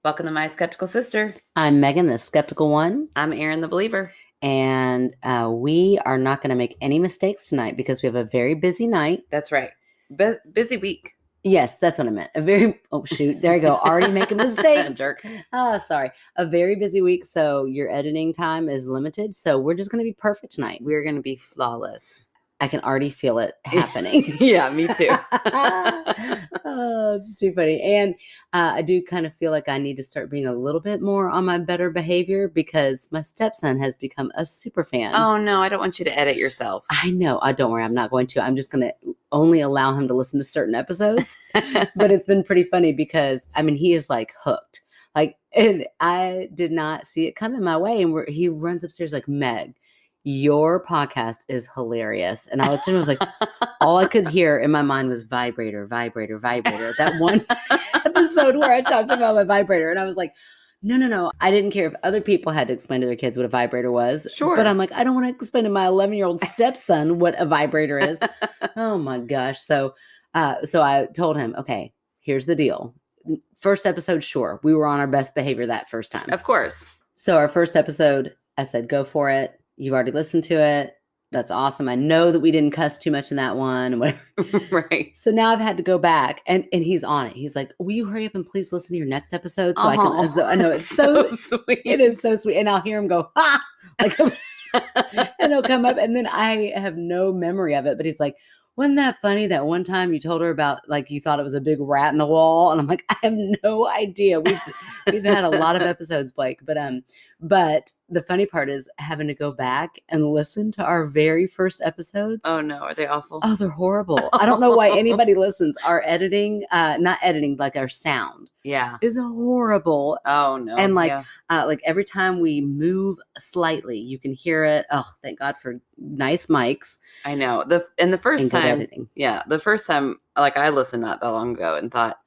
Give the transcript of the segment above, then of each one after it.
Welcome to My Skeptical Sister. I'm Megan, the skeptical one, I'm Erin, the believer. and we are not going to make any mistakes tonight because we have a very busy night. That's right. Busy week. Yes, that's what I meant. Oh, shoot. There you go. Already making mistakes. Jerk. Oh, sorry. A very busy week, so your editing time is limited. So we're just going to be perfect tonight. We're going to be flawless. I can already feel it happening. Yeah, me too. Oh, it's too funny. And I do kind of feel like I need to start being a little bit more on my better behavior because my stepson has become a super fan. Oh, no, I don't want you to edit yourself. I know. Don't worry. I'm not going to. I'm just going to only allow him to listen to certain episodes. But it's been pretty funny because, he is like hooked. And I did not see it coming my way. And he runs upstairs like, Meg, your podcast is hilarious. And I looked at him, I was like, all I could hear in my mind was vibrator, vibrator, vibrator. That one episode where I talked about my vibrator. And I was like, no. I didn't care if other people had to explain to their kids what a vibrator was. Sure. But I'm like, I don't want to explain to my 11-year-old stepson what a vibrator is. Oh my gosh. So I told him, okay, here's the deal. First episode, sure. We were on our best behavior that first time. Of course. So our first episode, I said, go for it. You've already listened to it. That's awesome. I know that we didn't cuss too much in that one. Right. So now I've had to go back and he's on it. He's like, will you hurry up and please listen to your next episode? So I can, so I know it's so sweet. It is so sweet. And I'll hear him go, ha, like, and he'll come up and then I have no memory of it, but he's like, wasn't that funny that one time you told her about, like, you thought it was a big rat in the wall? And I'm like, I have no idea. We've had a lot of episodes, Blake, but the funny part is having to go back and listen to our very first episodes. Oh no, are they awful? Oh, they're horrible. I don't know why anybody listens. Our editing, not editing, like our sound. Yeah. Is horrible. Oh no. And like every time we move slightly, you can hear it. Oh, thank God for nice mics. I know. The first time, editing. Yeah, the first time, like, I listened not that long ago and thought,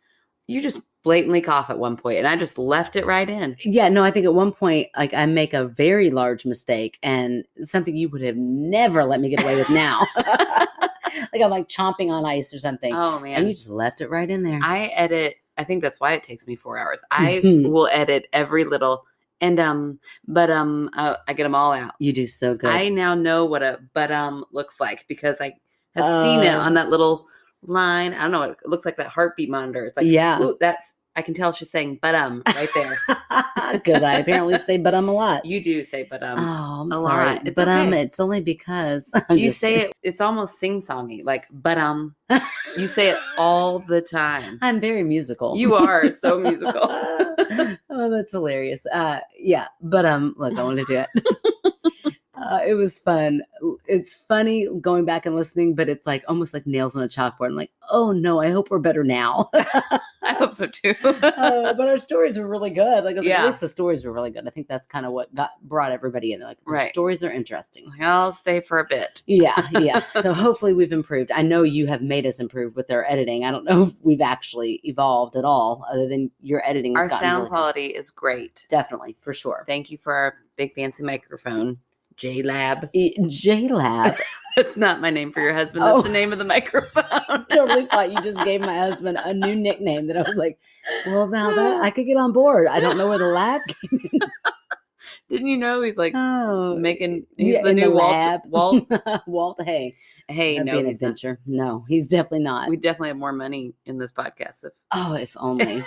you just blatantly cough at one point, and I just left it right in. Yeah, no, I think at one point, like, I make a very large mistake and something you would have never let me get away with now. Like I'm like chomping on ice or something. Oh man. And you just left it right in there. I edit. I think that's why it takes me 4 hours. I will edit every little I get them all out. You do so good. I now know what a looks like because I have seen it on that little line. I don't know. It looks like that heartbeat monitor. It's like, yeah, ooh, I can tell she's saying right there. Because I apparently say a lot. You do say Oh, I'm sorry. Lot. It's okay. It's only because you say it. It's almost sing-songy, like You say it all the time. I'm very musical. You are so musical. Oh, that's hilarious. Yeah, but look, I want to do it. It was fun. It's funny going back and listening, but it's like almost like nails on a chalkboard. I'm like, oh no, I hope we're better now. I hope so too. But our stories were really good. Like, at least the stories were really good. I think that's kind of what brought everybody in. Like, the stories are interesting. I'll stay for a bit. Yeah. So hopefully we've improved. I know you have made us improve with our editing. I don't know if we've actually evolved at all, other than your editing. Our sound quality is great. Definitely, for sure. Thank you for our big fancy microphone. J-Lab. J-Lab. That's not my name for your husband. That's the name of the microphone. Totally thought you just gave my husband a new nickname that I was like, well, now that I could get on board. I don't know where the lab came in. Didn't you know he's like he's the new Walt? Walt, hey, no, be an adventure. Not. No, he's definitely not. We definitely have more money in this podcast. If only.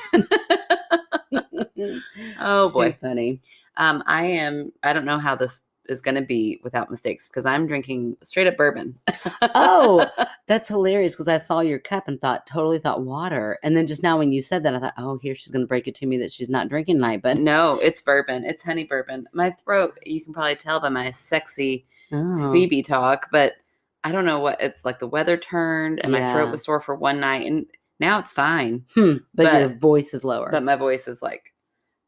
Oh boy, too funny. I don't know how this is going to be without mistakes because I'm drinking straight up bourbon. Oh, that's hilarious because I saw your cup and totally thought water. And then just now when you said that, I thought, oh, here she's going to break it to me that she's not drinking tonight. But no, it's bourbon. It's honey bourbon. My throat, you can probably tell by my sexy Phoebe talk, but I don't know what it's like. The weather turned and my throat was sore for one night and now it's fine. But your voice is lower. But my voice is like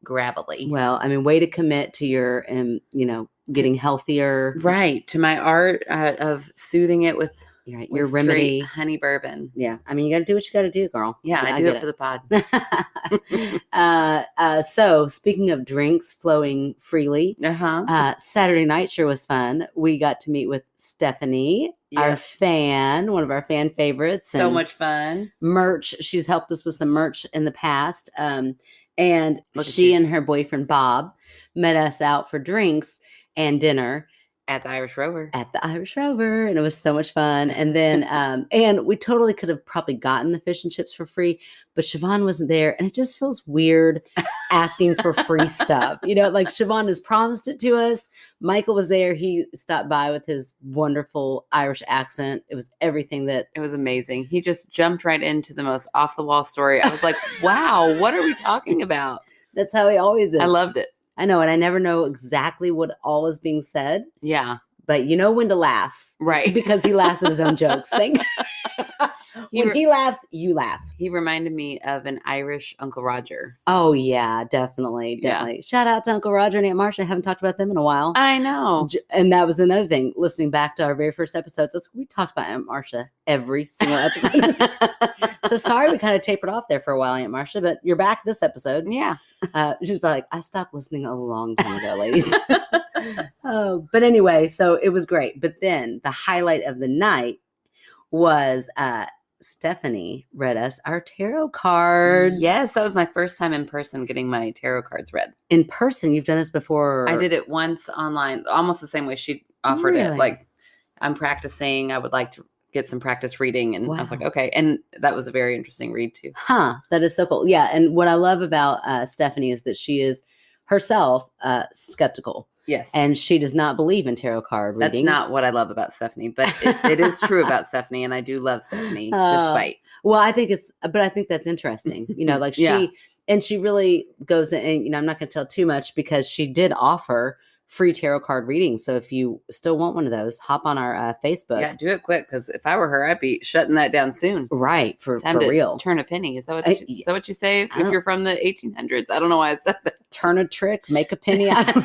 gravelly. Well, way to commit to your, getting healthier. Right. To my art of soothing it with your remedy. Honey bourbon. Yeah. You got to do what you got to do, girl. Yeah, I do it for the pod. So speaking of drinks flowing freely, Saturday night sure was fun. We got to meet with Stephanie, our fan, one of our fan favorites. So much fun. Merch. She's helped us with some merch in the past. And she and her boyfriend, Bob, met us out for drinks and dinner. At the Irish Rover. And it was so much fun. And then, and we totally could have probably gotten the fish and chips for free, but Siobhan wasn't there. And it just feels weird asking for free stuff. You know, like Siobhan has promised it to us. Michael was there. He stopped by with his wonderful Irish accent. It was everything that... It was amazing. He just jumped right into the most off-the-wall story. I was like, wow, what are we talking about? That's how he always is. I loved it. I know, and I never know exactly what all is being said. Yeah. But you know when to laugh. Right. Because he laughs at his own jokes. When he laughs, you laugh. He reminded me of an Irish Uncle Roger. Oh, yeah, definitely. Yeah. Shout out to Uncle Roger and Aunt Marcia. I haven't talked about them in a while. I know. And that was another thing. Listening back to our very first episodes, we talked about Aunt Marcia every single episode. So sorry we kind of tapered off there for a while, Aunt Marcia, but you're back this episode. Yeah. She's like, I stopped listening a long time ago, ladies. But anyway, so it was great. But then the highlight of the night was Stephanie read us our tarot cards. Yes, that was my first time in person getting my tarot cards read. In person? You've done this before? I did it once online, almost the same way she offered it. Like, I'm practicing. I would like to get some practice reading. And I was like, okay. And that was a very interesting read too. That is so cool. Yeah. And what I love about Stephanie is that she is herself skeptical. Yes. And she does not believe in tarot card readings. That's not what I love about Stephanie, but it is true about Stephanie. And I do love Stephanie despite. Well, I think that's interesting. You know, like she really goes in, and, you know, I'm not going to tell too much because she did offer free tarot card readings. So if you still want one of those, hop on our Facebook. Yeah, do it quick, because if I were her, I'd be shutting that down soon. Right, for real. Turn a penny. Is that what you say if you're from the 1800s? I don't know why I said that. Turn a trick, make a penny. I don't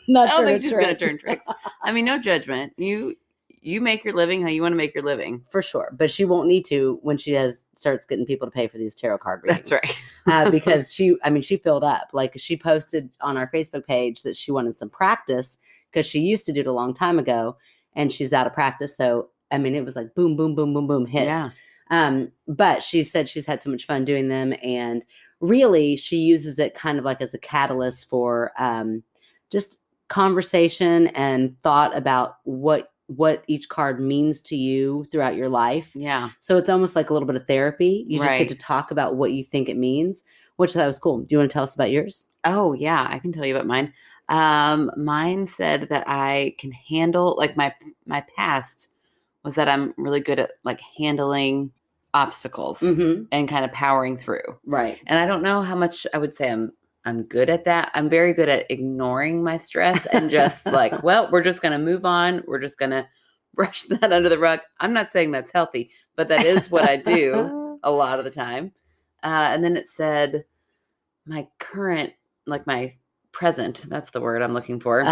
know. I don't think she's going to turn tricks. I mean, no judgment. You make your living how you want to make your living. For sure. But she won't need to when she starts getting people to pay for these tarot card readings. That's right. Because she filled up. Like, she posted on our Facebook page that she wanted some practice because she used to do it a long time ago and she's out of practice. So, I mean, it was like boom, boom, boom, boom, boom, hit. Yeah. But she said she's had so much fun doing them. And really, she uses it kind of like as a catalyst for just conversation and thought about what each card means to you throughout your life. Yeah. So it's almost like a little bit of therapy. You just get to talk about what you think it means, which that was cool. Do you want to tell us about yours? Oh, yeah. I can tell you about mine. Mine said that I can handle, like, my past was that I'm really good at, like, handling obstacles and kind of powering through. Right. And I don't know how much I would say I'm good at that. I'm very good at ignoring my stress and just like, well, we're just going to move on. We're just going to brush that under the rug. I'm not saying that's healthy, but that is what I do a lot of the time. And then it said my current, like my present, that's the word I'm looking for.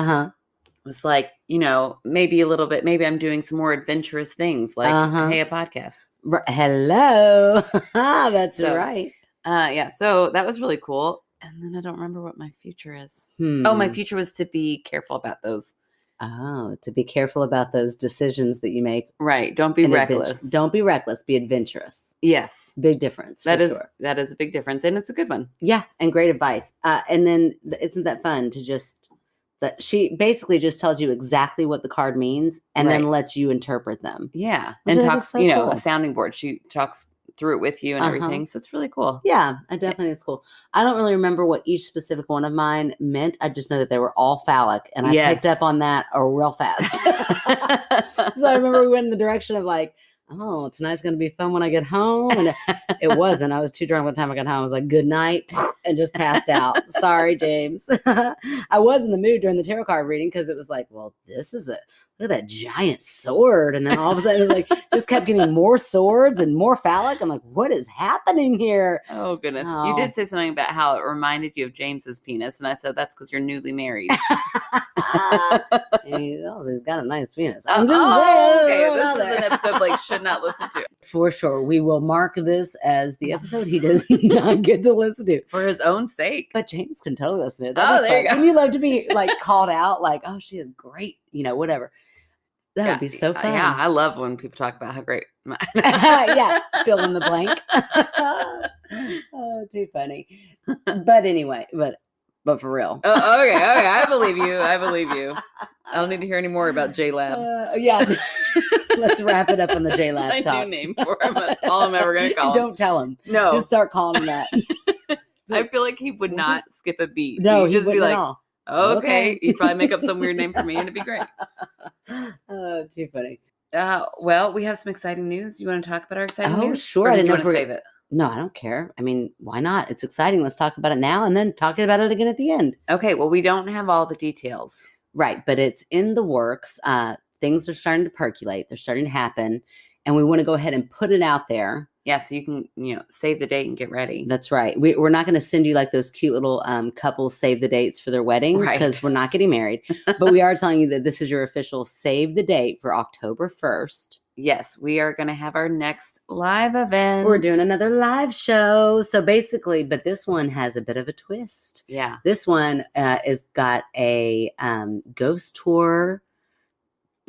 Was like, you know, maybe a little bit, maybe I'm doing some more adventurous things like, hey, a podcast. Hello. That's right. Yeah. So that was really cool. And then I don't remember what my future is. Oh, my future was to be careful about those. Oh, to be careful about those decisions that you make. Right. Don't be reckless. Don't be reckless. Be adventurous. Yes. Big difference. That is a big difference. And it's a good one. Yeah. And great advice. And then isn't that fun to just, that she basically just tells you exactly what the card means and then lets you interpret them. Yeah. And talks, so cool. A sounding board. She talks through it with you and everything. So it's really cool. Yeah, I definitely it's cool. I don't really remember what each specific one of mine meant. I just know that they were all phallic and I picked up on that real fast. So I remember we went in the direction of like, oh, tonight's going to be fun when I get home. And it wasn't. I was too drunk by the time I got home. I was like, good night, and just passed out. Sorry, James. I was in the mood during the tarot card reading because it was like, well, look at that giant sword. And then all of a sudden it was like, just kept getting more swords and more phallic. I'm like, what is happening here? Oh, goodness. Oh. You did say something about how it reminded you of James's penis. And I said, that's because you're newly married. He's got a nice penis. I'm just saying. Okay. This is an episode Blake should not listen to. For sure. We will mark this as the episode he does not get to listen to. For his own sake. But James can totally listen to it. There you go. Wouldn't you love to be like called out like, oh, she is great, whatever. That would be so fun. Yeah, I love when people talk about how great. Yeah, fill in the blank. Oh, too funny. But anyway, but for real. Oh, okay. I believe you. I don't need to hear any more about JLab. Yeah. Let's wrap it up on the JLab That's talk. my new name for him. That's all I'm ever going to call him. Don't tell him. No. Just start calling him that. I feel like he would not skip a beat. No, he'd just be like, okay. He'd probably make up some weird name for me and it'd be great. Oh, too funny. Well, we have some exciting news. You want to talk about our exciting news? Oh, sure. I didn't want to save it. No, I don't care. I mean, why not? It's exciting. Let's talk about it now and then talk about it again at the end. Okay. Well, we don't have all the details. Right. But it's in the works. Things are starting to percolate. They're starting to happen. And we want to go ahead and put it out there. Yeah. So you can, save the date and get ready. That's right. We're not going to send you like those cute little couples save the dates for their weddings because we're not getting married. But we are telling you that this is your official save the date for October 1st. Yes, we are going to have our next live event. We're doing another live show. So basically, but this one has a bit of a twist. Yeah. This one is got a ghost tour,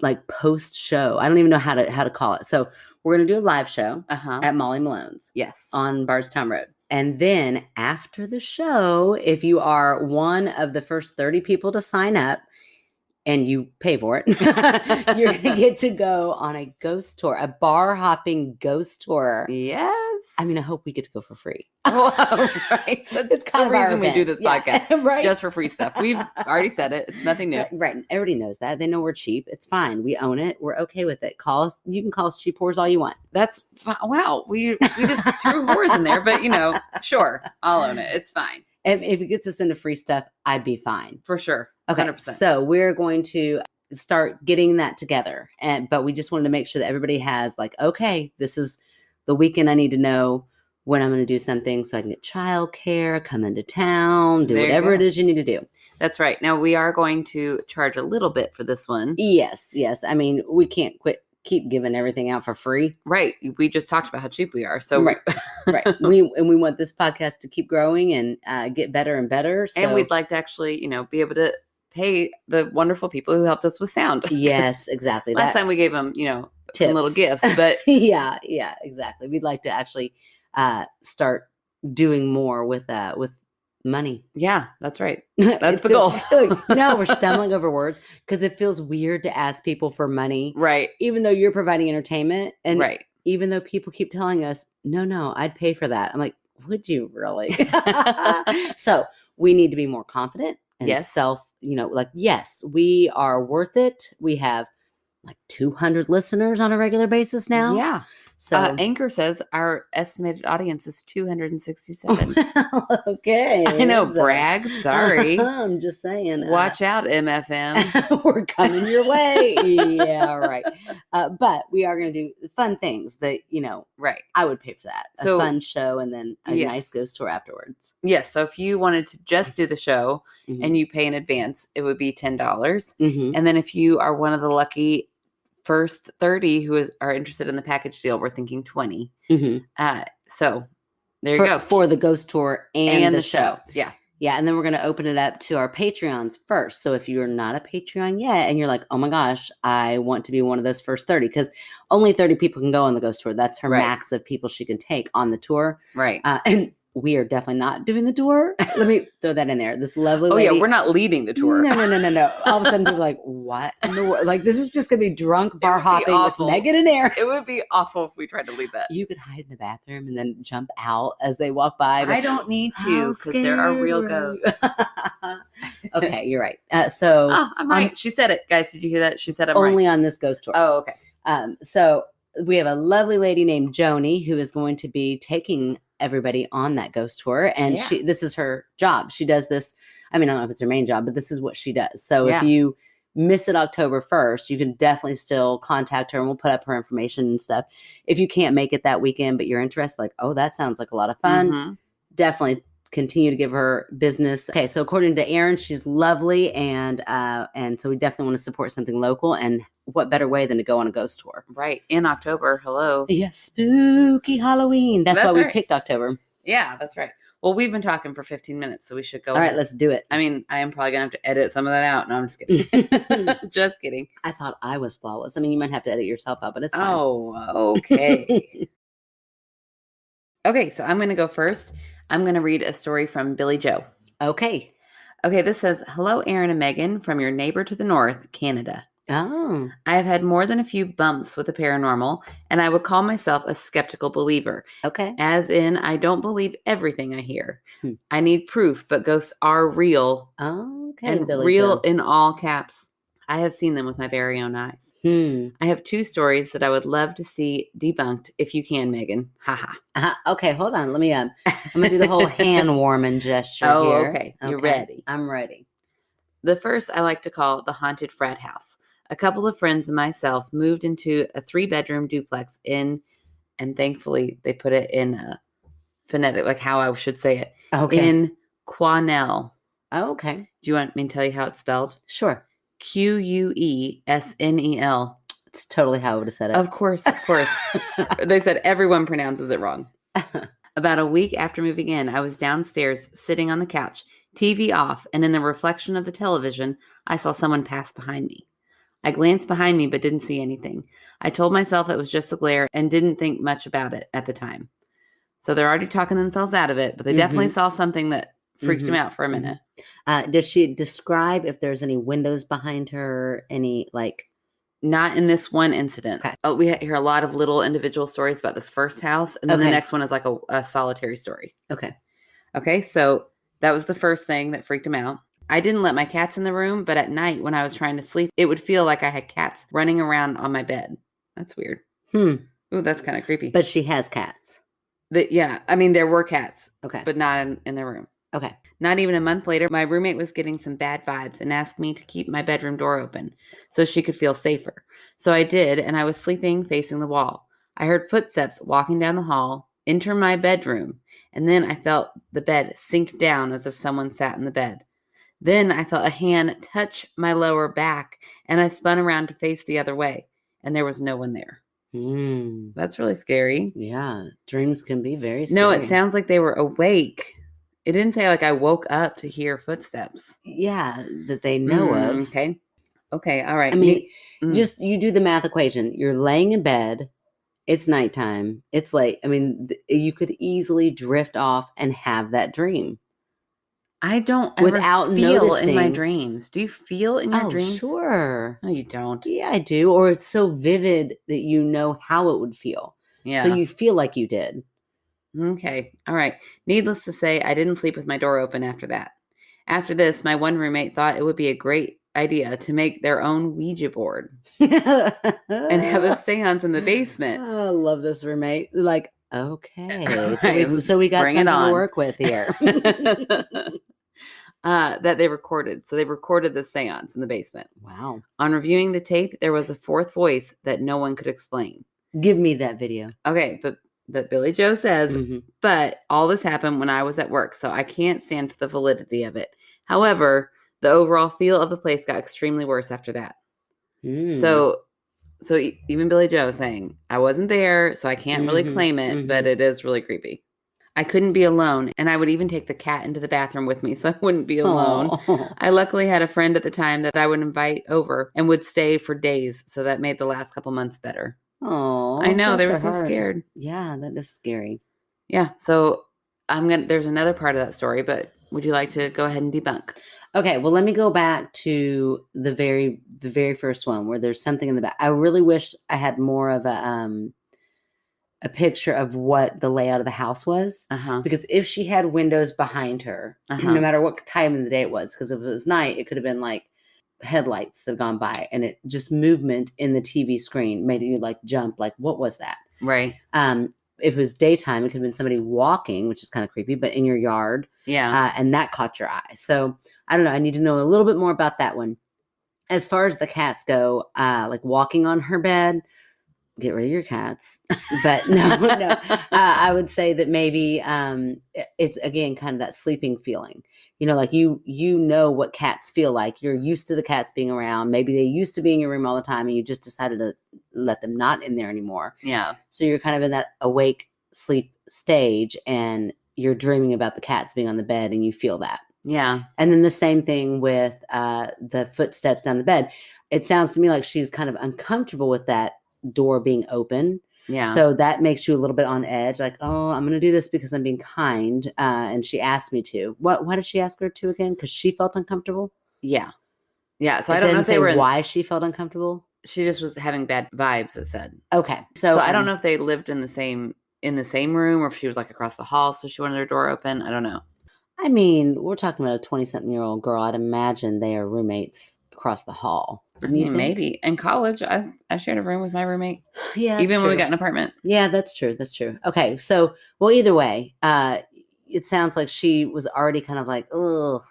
like post show. I don't even know how to call it. So we're going to do a live show at Molly Malone's. Yes. On Bardstown Road. And then after the show, if you are one of the first 30 people to sign up, and you pay for it, you're going to get to go on a ghost tour, a bar hopping ghost tour. Yes. I mean, I hope we get to go for free. Right. That's kind of the reason we do this podcast. Right. Just for free stuff. We've already said it. It's nothing new. Right. Everybody knows that. They know we're cheap. It's fine. We own it. We're okay with it. You can call us cheap whores all you want. That's fine. Wow. We just threw whores in there, but sure. I'll own it. It's fine. If it gets us into free stuff, I'd be fine. For sure. Okay. 100%. So we're going to start getting that together. But we just wanted to make sure that everybody has like, okay, this is the weekend I need to know when I'm going to do something so I can get childcare, come into town, do whatever it is you need to do. That's right. Now we are going to charge a little bit for this one. Yes. I mean, we can't keep giving everything out for free. Right. We just talked about how cheap we are. So right. We want this podcast to keep growing and get better and better. So. And we'd like to actually, be able to pay the wonderful people who helped us with sound. Yes, exactly. Last time we gave them, some little gifts, but yeah, exactly. We'd like to actually start doing more with money. Yeah, that's right. That's the goal. No, we're stumbling over words because it feels weird to ask people for money. Right. Even though you're providing entertainment. And right. Even though people keep telling us, no, I'd pay for that. I'm like, would you really? So we need to be more confident and yes, we are worth it. We have like 200 listeners on a regular basis now. Yeah. So Anchor says our estimated audience is 267. Okay. I know, brag. Sorry. I'm just saying. Watch out, MFM. We're coming your way. Yeah, right. But we are going to do fun things that, right. I would pay for that. So, a fun show and then a nice ghost tour afterwards. Yes. So if you wanted to just do the show and you pay in advance, it would be $10. Mm-hmm. And then if you are one of the lucky first 30 who are interested in the package deal, we're thinking 20. Mm-hmm. So there you go. For the ghost tour and the show. Yeah. Yeah. And then we're going to open it up to our Patreons first. So if you're not a Patreon yet and you're like, oh my gosh, I want to be one of those first 30, because only 30 people can go on the ghost tour. That's her max of people she can take on the tour. Right. And we are definitely not doing the tour. Let me throw that in there. This lovely lady. Oh, yeah. We're not leading the tour. No. All of a sudden, people are like, what in the world? Like, this is just going to be drunk bar hopping with Megan and Aaron. It would be awful if we tried to lead that. You could hide in the bathroom and then jump out as they walk by. I don't need to because there are real ghosts. Okay, you're right. I'm right. She said it. Guys, did you hear that? She said I'm only right. on this ghost tour. Oh, okay. So we have a lovely lady named Joni who is going to be taking everybody on that ghost tour, and this is her job. She does this. I mean, I don't know if it's her main job, but this is what she does. So if you miss it October 1st, you can definitely still contact her and we'll put up her information and stuff. If you can't make it that weekend, but you're interested, like, oh, that sounds like a lot of fun. Definitely continue to give her business. Okay. So according to Aaron, she's lovely. And so we definitely want to support something local, and what better way than to go on a ghost tour? Right. In October. Hello. Yes. Spooky Halloween. That's why we picked October. Yeah, that's right. Well, we've been talking for 15 minutes, so we should go. All right, let's do it. I mean, I am probably going to have to edit some of that out. No, I'm just kidding. Just kidding. I thought I was flawless. I mean, you might have to edit yourself out, but it's fine. Oh, okay. Okay, so I'm going to go first. I'm going to read a story from Billy Joe. Okay. Okay, this says, hello, Aaron and Megan from your neighbor to the north, Canada. Oh. I have had more than a few bumps with the paranormal, and I would call myself a skeptical believer. Okay. As in, I don't believe everything I hear. I need proof, but ghosts are real. Oh, okay. And Billy real Joe. in all caps. I have seen them with my very own eyes. I have 2 stories that I would love to see debunked if you can, Megan. Haha. Okay, hold on. Let me, I'm going to do the whole hand warming gesture here. Oh, okay. You're ready. I'm ready. The first I like to call the haunted frat house. A couple of friends and myself moved into a 3-bedroom duplex and thankfully they put it in a phonetic, like how I should say it. Okay. In Quesnel. Oh, okay. Do you want me to tell you how it's spelled? Sure. Quesnel. It's totally how I would have said it. Of course. They said everyone pronounces it wrong. About a week after moving in, I was downstairs sitting on the couch, TV off, and in the reflection of the television, I saw someone pass behind me. I glanced behind me but didn't see anything. I told myself it was just a glare and didn't think much about it at the time. So they're already talking themselves out of it, but they definitely saw something that freaked them out for a minute. Does she describe if there's any windows behind her, any like... Not in this one incident. Okay. Oh, we hear a lot of little individual stories about this first house, and then the next one is like a solitary story. Okay, so that was the first thing that freaked him out. I didn't let my cats in the room, but at night when I was trying to sleep, it would feel like I had cats running around on my bed. That's weird. Ooh, that's kind of creepy. But she has cats. Yeah, I mean, there were cats. Okay. But not in their room. Okay. Not even a month later, my roommate was getting some bad vibes and asked me to keep my bedroom door open so she could feel safer. So I did, and I was sleeping facing the wall. I heard footsteps walking down the hall, enter my bedroom, and then I felt the bed sink down as if someone sat in the bed. Then I felt a hand touch my lower back, and I spun around to face the other way, and there was no one there. That's really scary. Yeah, dreams can be very scary. No, it sounds like they were awake. It didn't say like I woke up to hear footsteps. Yeah, that they know of. Okay, all right. I mean, just you do the math equation. You're laying in bed. It's nighttime. It's late. I mean, you could easily drift off and have that dream. I don't ever without feel noticing. In my dreams. Do you feel in your dreams? Sure. No, you don't. Yeah, I do. Or it's so vivid that you know how it would feel. Yeah. So you feel like you did. Okay. All right. Needless to say, I didn't sleep with my door open after that. After this, my one roommate thought it would be a great idea to make their own Ouija board and have a seance in the basement. Oh, I love this roommate. Like, okay. So we got something to work with here. That they recorded. So they recorded the seance in the basement. Wow. On reviewing the tape, there was a fourth voice that no one could explain. Give me that video. Okay, but Billy Joe says, but all this happened when I was at work, so I can't stand for the validity of it. However, the overall feel of the place got extremely worse after that. So even Billy Joe is saying, I wasn't there, so I can't really claim it, but it is really creepy. I couldn't be alone, and I would even take the cat into the bathroom with me so I wouldn't be alone. I luckily had a friend at the time that I would invite over and would stay for days, so that made the last couple months better. Oh, I know, they were so scared. Yeah, that is scary. Yeah, so there's another part of that story, but would you like to go ahead and debunk? Okay, well, let me go back to the very first one where there's something in the back. I really wish I had more of a picture of what the layout of the house was. Because if she had windows behind her, no matter what time of the day it was, because if it was night, it could have been like headlights that have gone by, and it just movement in the TV screen made you like jump, like what was that? Right. If it was daytime, it could have been somebody walking, which is kind of creepy, but in your yard. Yeah. And that caught your eye. So I don't know. I need to know a little bit more about that one. As far as the cats go, like walking on her bed, get rid of your cats. But no. I would say that maybe it's, again, kind of that sleeping feeling. You know, like you know what cats feel like. You're used to the cats being around. Maybe they used to be in your room all the time and you just decided to let them not in there anymore. Yeah. So you're kind of in that awake sleep stage and you're dreaming about the cats being on the bed and you feel that. Yeah. And then the same thing with the footsteps down the bed. It sounds to me like she's kind of uncomfortable with that door being open. Yeah. So that makes you a little bit on edge, like, oh, I'm going to do this because I'm being kind. And she asked me to. Why did she ask her to again? Because she felt uncomfortable? Yeah. Yeah. So I don't know if they were why she felt uncomfortable. She just was having bad vibes, it said. Okay. So I don't know if they lived in the same room or if she was like across the hall, so she wanted her door open. I don't know. I mean, we're talking about a 20-something-year-old girl. I'd imagine they are roommates across the hall. I mean, maybe. In college, I shared a room with my roommate. Yeah. Even when we got an apartment. Yeah, that's true. That's true. Okay. So, well, either way, it sounds like she was already kind of like, oh,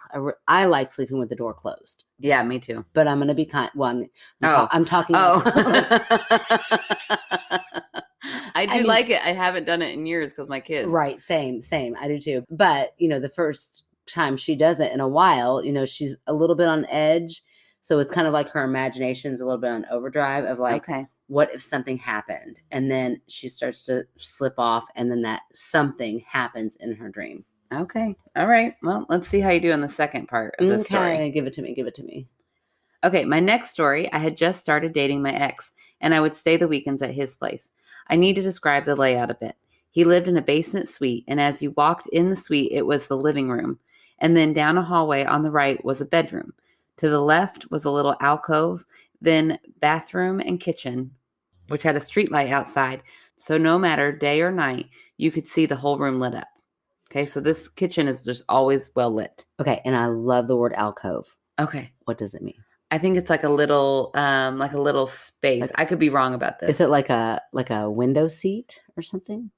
I like sleeping with the door closed. Yeah, me too. But I'm going to be kind. Well, I'm talking. Oh. I mean, like it. I haven't done it in years because my kids. Right. Same. I do too. But, the first time she does it in a while, she's a little bit on edge. So it's kind of like her imagination's a little bit on overdrive of like, okay, what if something happened? And then she starts to slip off and then that something happens in her dream. Okay. All right. Well, let's see how you do on the second part of this story. Give it to me. Okay. My next story, I had just started dating my ex and I would stay the weekends at his place. I need to describe the layout a bit. He lived in a basement suite, and as you walked in the suite, it was the living room. And then down a hallway on the right was a bedroom. To the left was a little alcove, then bathroom and kitchen, which had a streetlight outside. So no matter day or night, you could see the whole room lit up. Okay, so this kitchen is just always well lit. Okay, and I love the word alcove. Okay. What does it mean? I think it's like a little space. I could be wrong about this. Is it like a window seat or something?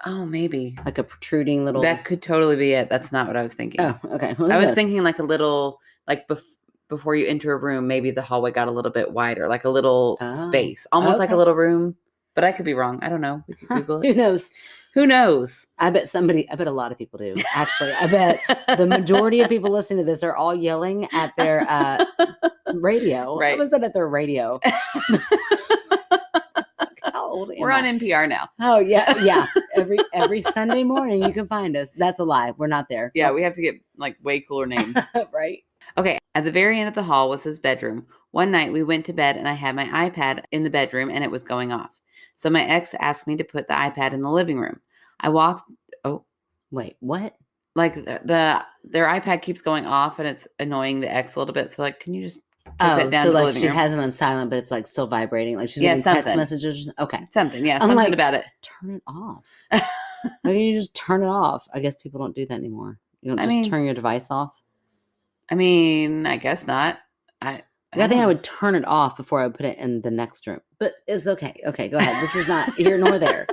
Oh, maybe. Like a protruding little... That could totally be it. That's not what I was thinking. Oh, okay. I was thinking like a little, like before you enter a room, maybe the hallway got a little bit wider, like a little space. Almost like a little room. But I could be wrong. I don't know. We could Google it. Who knows? I bet a lot of people do. Actually, I bet the majority of people listening to this are all yelling at their radio. Right. I was at their radio. How old am We're I? on NPR now. Oh, yeah. Yeah. Every Sunday morning you can find us. That's a lie. We're not there. Yeah, we have to get like way cooler names. Right. Okay. At the very end of the hall was his bedroom. One night we went to bed and I had my iPad in the bedroom and it was going off. So my ex asked me to put the iPad in the living room. I walked. Oh, wait, what? Like their iPad keeps going off and it's annoying the ex a little bit. So like, can you just take that down to the living room? She has it on silent, but it's like still vibrating. Like she's getting text messages. Okay. Something. Yeah. Something about it. Turn it off. Why can't you just turn it off? I guess people don't do that anymore. You don't just turn your device off. I mean, I guess not. I think I would turn it off before I would put it in the next room. But it's okay. Okay, go ahead. This is not here nor there.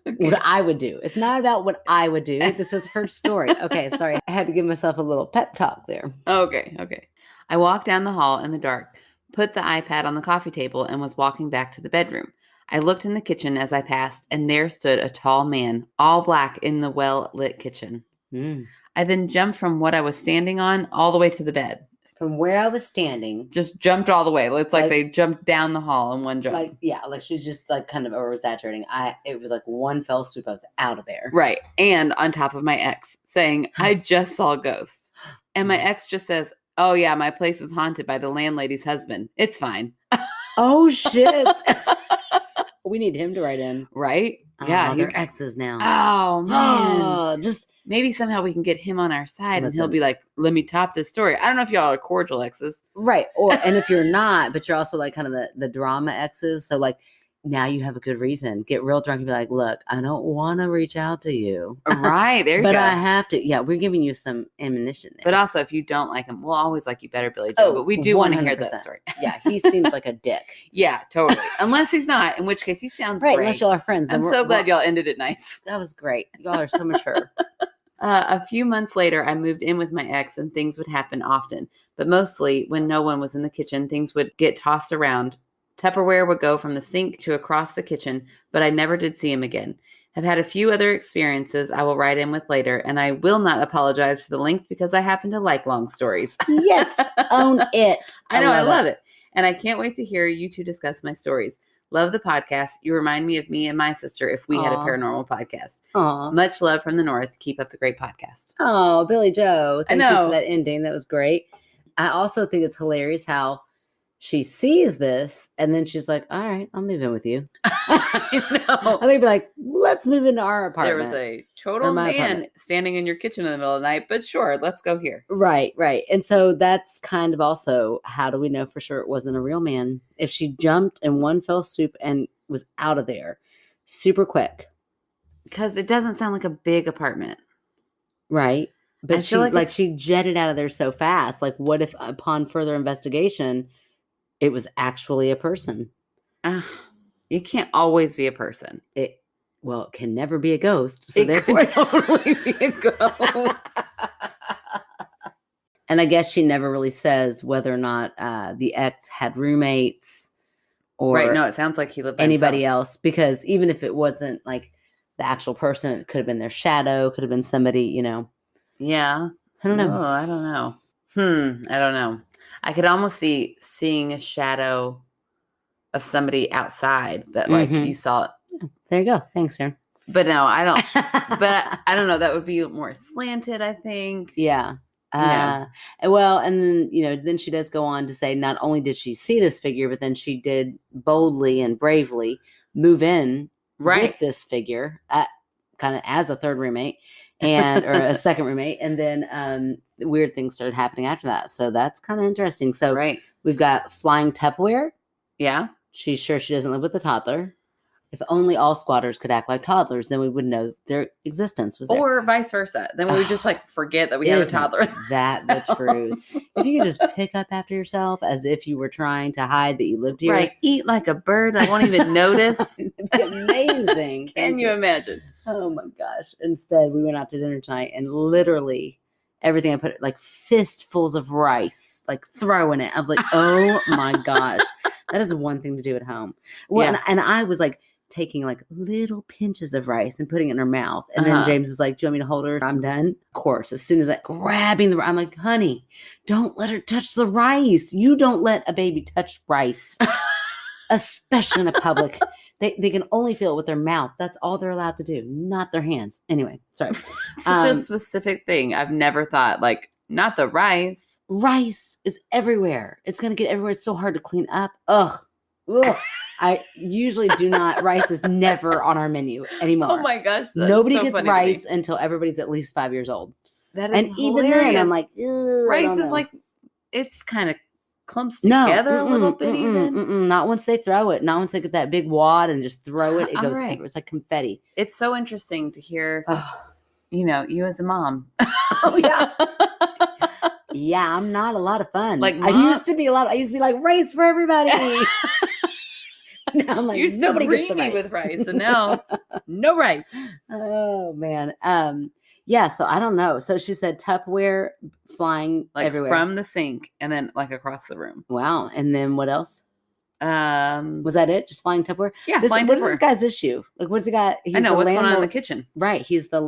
Okay. What I would do. It's not about what I would do. This was her story. Okay, sorry. I had to give myself a little pep talk there. Okay. I walked down the hall in the dark, put the iPad on the coffee table, and was walking back to the bedroom. I looked in the kitchen as I passed, and there stood a tall man, all black in the well-lit kitchen. I then jumped from what I was standing on all the way to the bed. From where I was standing. Just jumped all the way. It's like they jumped down the hall in one jump. Like she's just like kind of over-exaggerating. It was like one fell swoop. I was out of there. Right. And on top of my ex saying, I just saw a ghost. And my ex just says, oh yeah, my place is haunted by the landlady's husband. It's fine. Oh shit. We need him to write in. Right? Yeah. They're exes now. Oh man. Just maybe somehow we can get him on our side and he'll be like, let me top this story. I don't know if y'all are cordial exes. Right. And if you're not, but you're also like kind of the drama exes. So like now you have a good reason. Get real drunk and be like, look, I don't want to reach out to you. Right. There you go. But I have to. Yeah. We're giving you some ammunition there. But also if you don't like him, we'll always like you better, Billy Joe. But we do want to hear that story. Yeah. He seems like a dick. Yeah, totally. Unless he's not, in which case he sounds right. Great. Unless y'all are friends. I'm so glad y'all ended it nice. That was great. Y'all are so mature. A few months later, I moved in with my ex and things would happen often. But mostly when no one was in the kitchen, things would get tossed around. Tupperware would go from the sink to across the kitchen, but I never did see him again. I've had a few other experiences I will write in with later, and I will not apologize for the length because I happen to like long stories. Yes, own it. I know, I love it. And I can't wait to hear you two discuss my stories. Love the podcast. You remind me of me and my sister if we had a paranormal podcast. Aw. Much love from the North. Keep up the great podcast. Oh, Billy Joe. Thank you know. for that ending. That was great. I also think it's hilarious how she sees this and then she's like, all right, I'll move in with you. I know. I think be like, let's move into our apartment. There was a total man apartment. standing in your kitchen in the middle of the night, but sure, let's go here. Right. And so that's kind of also, how do we know for sure it wasn't a real man? If she jumped in one fell swoop and was out of there super quick. Because it doesn't sound like a big apartment. Right. But she like she jetted out of there so fast. Like, what if upon further investigation, it was actually a person? You can't always be a person. It can never be a ghost. So it could totally be a ghost. And I guess she never really says whether or not the ex had roommates or right. No, it sounds like he lived by anybody himself. else. Because even if it wasn't like the actual person, it could have been their shadow, could have been somebody, Yeah. I don't know. Oh, I don't know. I don't know. I could almost see seeing a shadow of somebody outside that like you saw it. There you go. Thanks, Sharon. But no, I don't. But I don't know. That would be more slanted, I think. Yeah. Well, and then, then she does go on to say not only did she see this figure, but then she did boldly and bravely move in with this figure kind of as a third roommate or a second roommate. And then weird things started happening after that. So that's kind of interesting. So we've got flying Tupperware. Yeah. She's sure she doesn't live with the toddler. If only all squatters could act like toddlers, then we would know their existence was there. Or vice versa. Then we would just like forget that we have a toddler. That the truth. If you could just pick up after yourself as if you were trying to hide that you lived here. Right. Eat like a bird. I won't even notice. It'd be amazing. Can you imagine? Oh my gosh. Instead, we went out to dinner tonight and literally everything I put, like fistfuls of rice, like throwing it. I was like, oh my gosh. That is one thing to do at home. Well, and I was like taking like little pinches of rice and putting it in her mouth. And then James was like, do you want me to hold her? I'm done. Of course, as soon as grabbing I'm like, honey, don't let her touch the rice. You don't let a baby touch rice, especially in a public. They can only feel it with their mouth. That's all they're allowed to do, not their hands. Anyway, sorry. Such a specific thing. I've never thought, like, not the rice. Rice is everywhere. It's going to get everywhere. It's so hard to clean up. Ugh. I usually do not. Rice is never on our menu anymore. Oh my gosh. Nobody gets rice until everybody's at least 5 years old. That is hilarious. Even then, I'm like, rice is like, it's kind of clumps together a little bit even. Not once they throw it. Not once they get that big wad and just throw it. It goes, it's like confetti. It's so interesting to hear, you as a mom. Oh, yeah. Yeah, I'm not a lot of fun. Like I used to be like, rice for everybody. Now I'm like, you used nobody to gets the me rice. with rice, and now no rice. Oh man. Yeah, so I don't know. So she said Tupperware flying like everywhere. From the sink and then like across the room. Wow. And then what else? Was that it? Just flying Tupperware? Yeah, flying Tupperware. What is this guy's issue? Like, what's he got? I know, what's going on in the kitchen? Right. He's the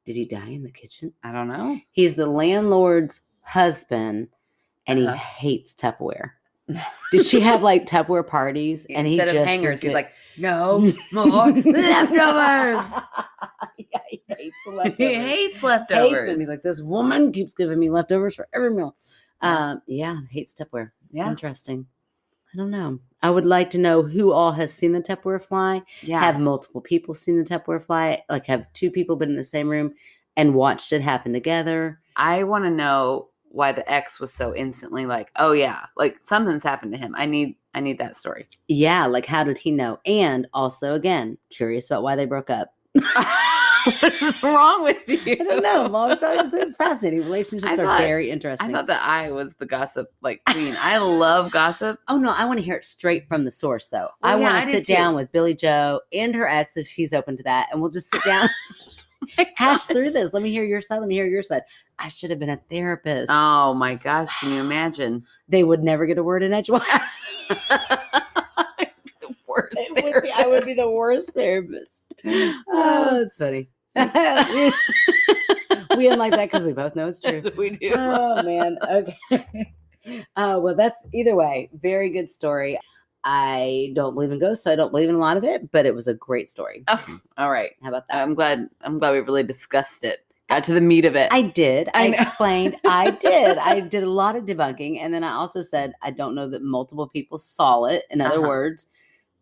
Did he die in the kitchen? I don't know. He's the landlord's husband, and he hates Tupperware. Did she have like Tupperware parties? And instead of hangers, he's like, no more leftovers. Yeah, he hates the leftovers. He hates leftovers. Hates them. He's like, this woman keeps giving me leftovers for every meal. Hates Tupperware. Yeah, interesting. I don't know. I would like to know who all has seen the Tupperware fly. Yeah, have multiple people seen the Tupperware fly? Like, have two people been in the same room and watched it happen together? I want to know why the ex was so instantly like, oh yeah, like something's happened to him. I need that story. Yeah, like how did he know? And also, again, curious about why they broke up. What is wrong with you? I don't know, Mom. It's fascinating. Relationships are very interesting. I thought that I was the gossip queen. I love gossip. Oh no, I want to hear it straight from the source though. Well, I want to sit down with Billy Joe and her ex if he's open to that, and we'll just sit down. Hash through this. Let me hear your side. Let me hear your side. I should have been a therapist. Oh my gosh, can you imagine? They would never get a word in edgewise. The worst therapist. I would be the worst therapist. Oh, it's funny. We didn't like that because we both know it's true. We do. Oh man. Okay. Well, that's either way. Very good story. I don't believe in ghosts, so I don't believe in a lot of it, but it was a great story. Oh, all right. How about that? I'm glad we really discussed it. Got to the meat of it. I did. I explained. I did. I did a lot of debunking. And then I also said, I don't know that multiple people saw it. In other words,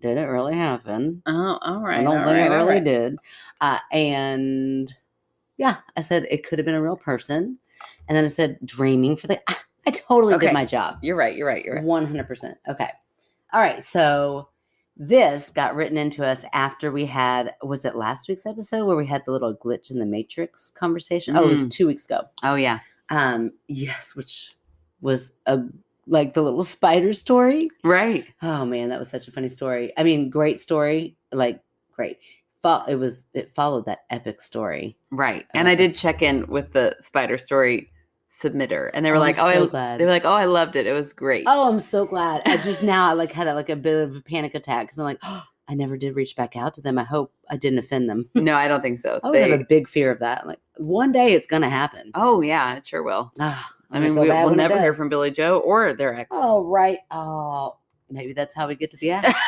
did it really happen? Oh, all right. I don't think it really did. And yeah, I said it could have been a real person. And then I said, dreaming for the... I totally did my job. You're right. 100%. Okay. All right. So this got written into us after we had, was it last week's episode where we had the little glitch in the Matrix conversation? Oh, it was 2 weeks ago. Oh, yeah. Yes, which was like the little spider story. Right. Oh, man, that was such a funny story. I mean, great story. Like, great. It followed that epic story. Right. And I did check in with the spider story submitter, and they were like, glad. They were like, oh, I loved it. It was great. Oh, I'm so glad. I just now had a bit of a panic attack because I'm like, oh, I never did reach back out to them. I hope I didn't offend them. No, I don't think so. I have a big fear of that. Like one day it's going to happen. Oh yeah, it sure will. I mean, we'll never hear from Billy Joe or their ex. Oh, right. Oh, maybe that's how we get to the ex.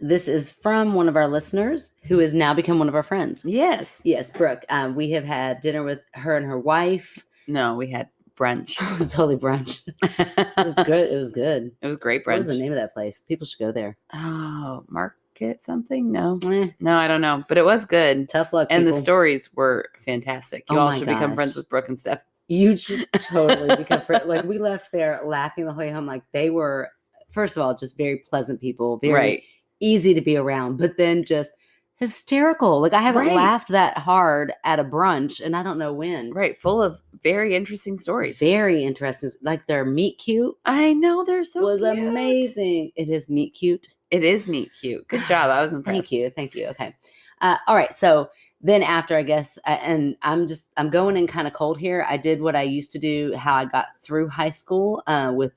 This is from one of our listeners who has now become one of our friends. Yes, Brooke. We have had dinner with her and her wife. No, we had brunch. It was totally brunch. It was good. It was good. It was great brunch. What was the name of that place? People should go there. Oh, Market something? No, no, I don't know. But it was good. Tough luck. And people. the stories were fantastic. You all should become friends with Brooke and Steph. You should totally become friends. Like we left there laughing the way home. Like they were, first of all, just very pleasant people. Very easy to be around, but then just hysterical. Like I haven't laughed that hard at a brunch and I don't know when. Right. Full of very interesting stories. Very interesting. Like their meet cute. I know, they're so was cute. Amazing. It is meet cute. It is meet cute. Good job. I was impressed. Thank you. Okay. All right. So then after, I guess, and I'm going in kind of cold here. I did what I used to do, how I got through high school with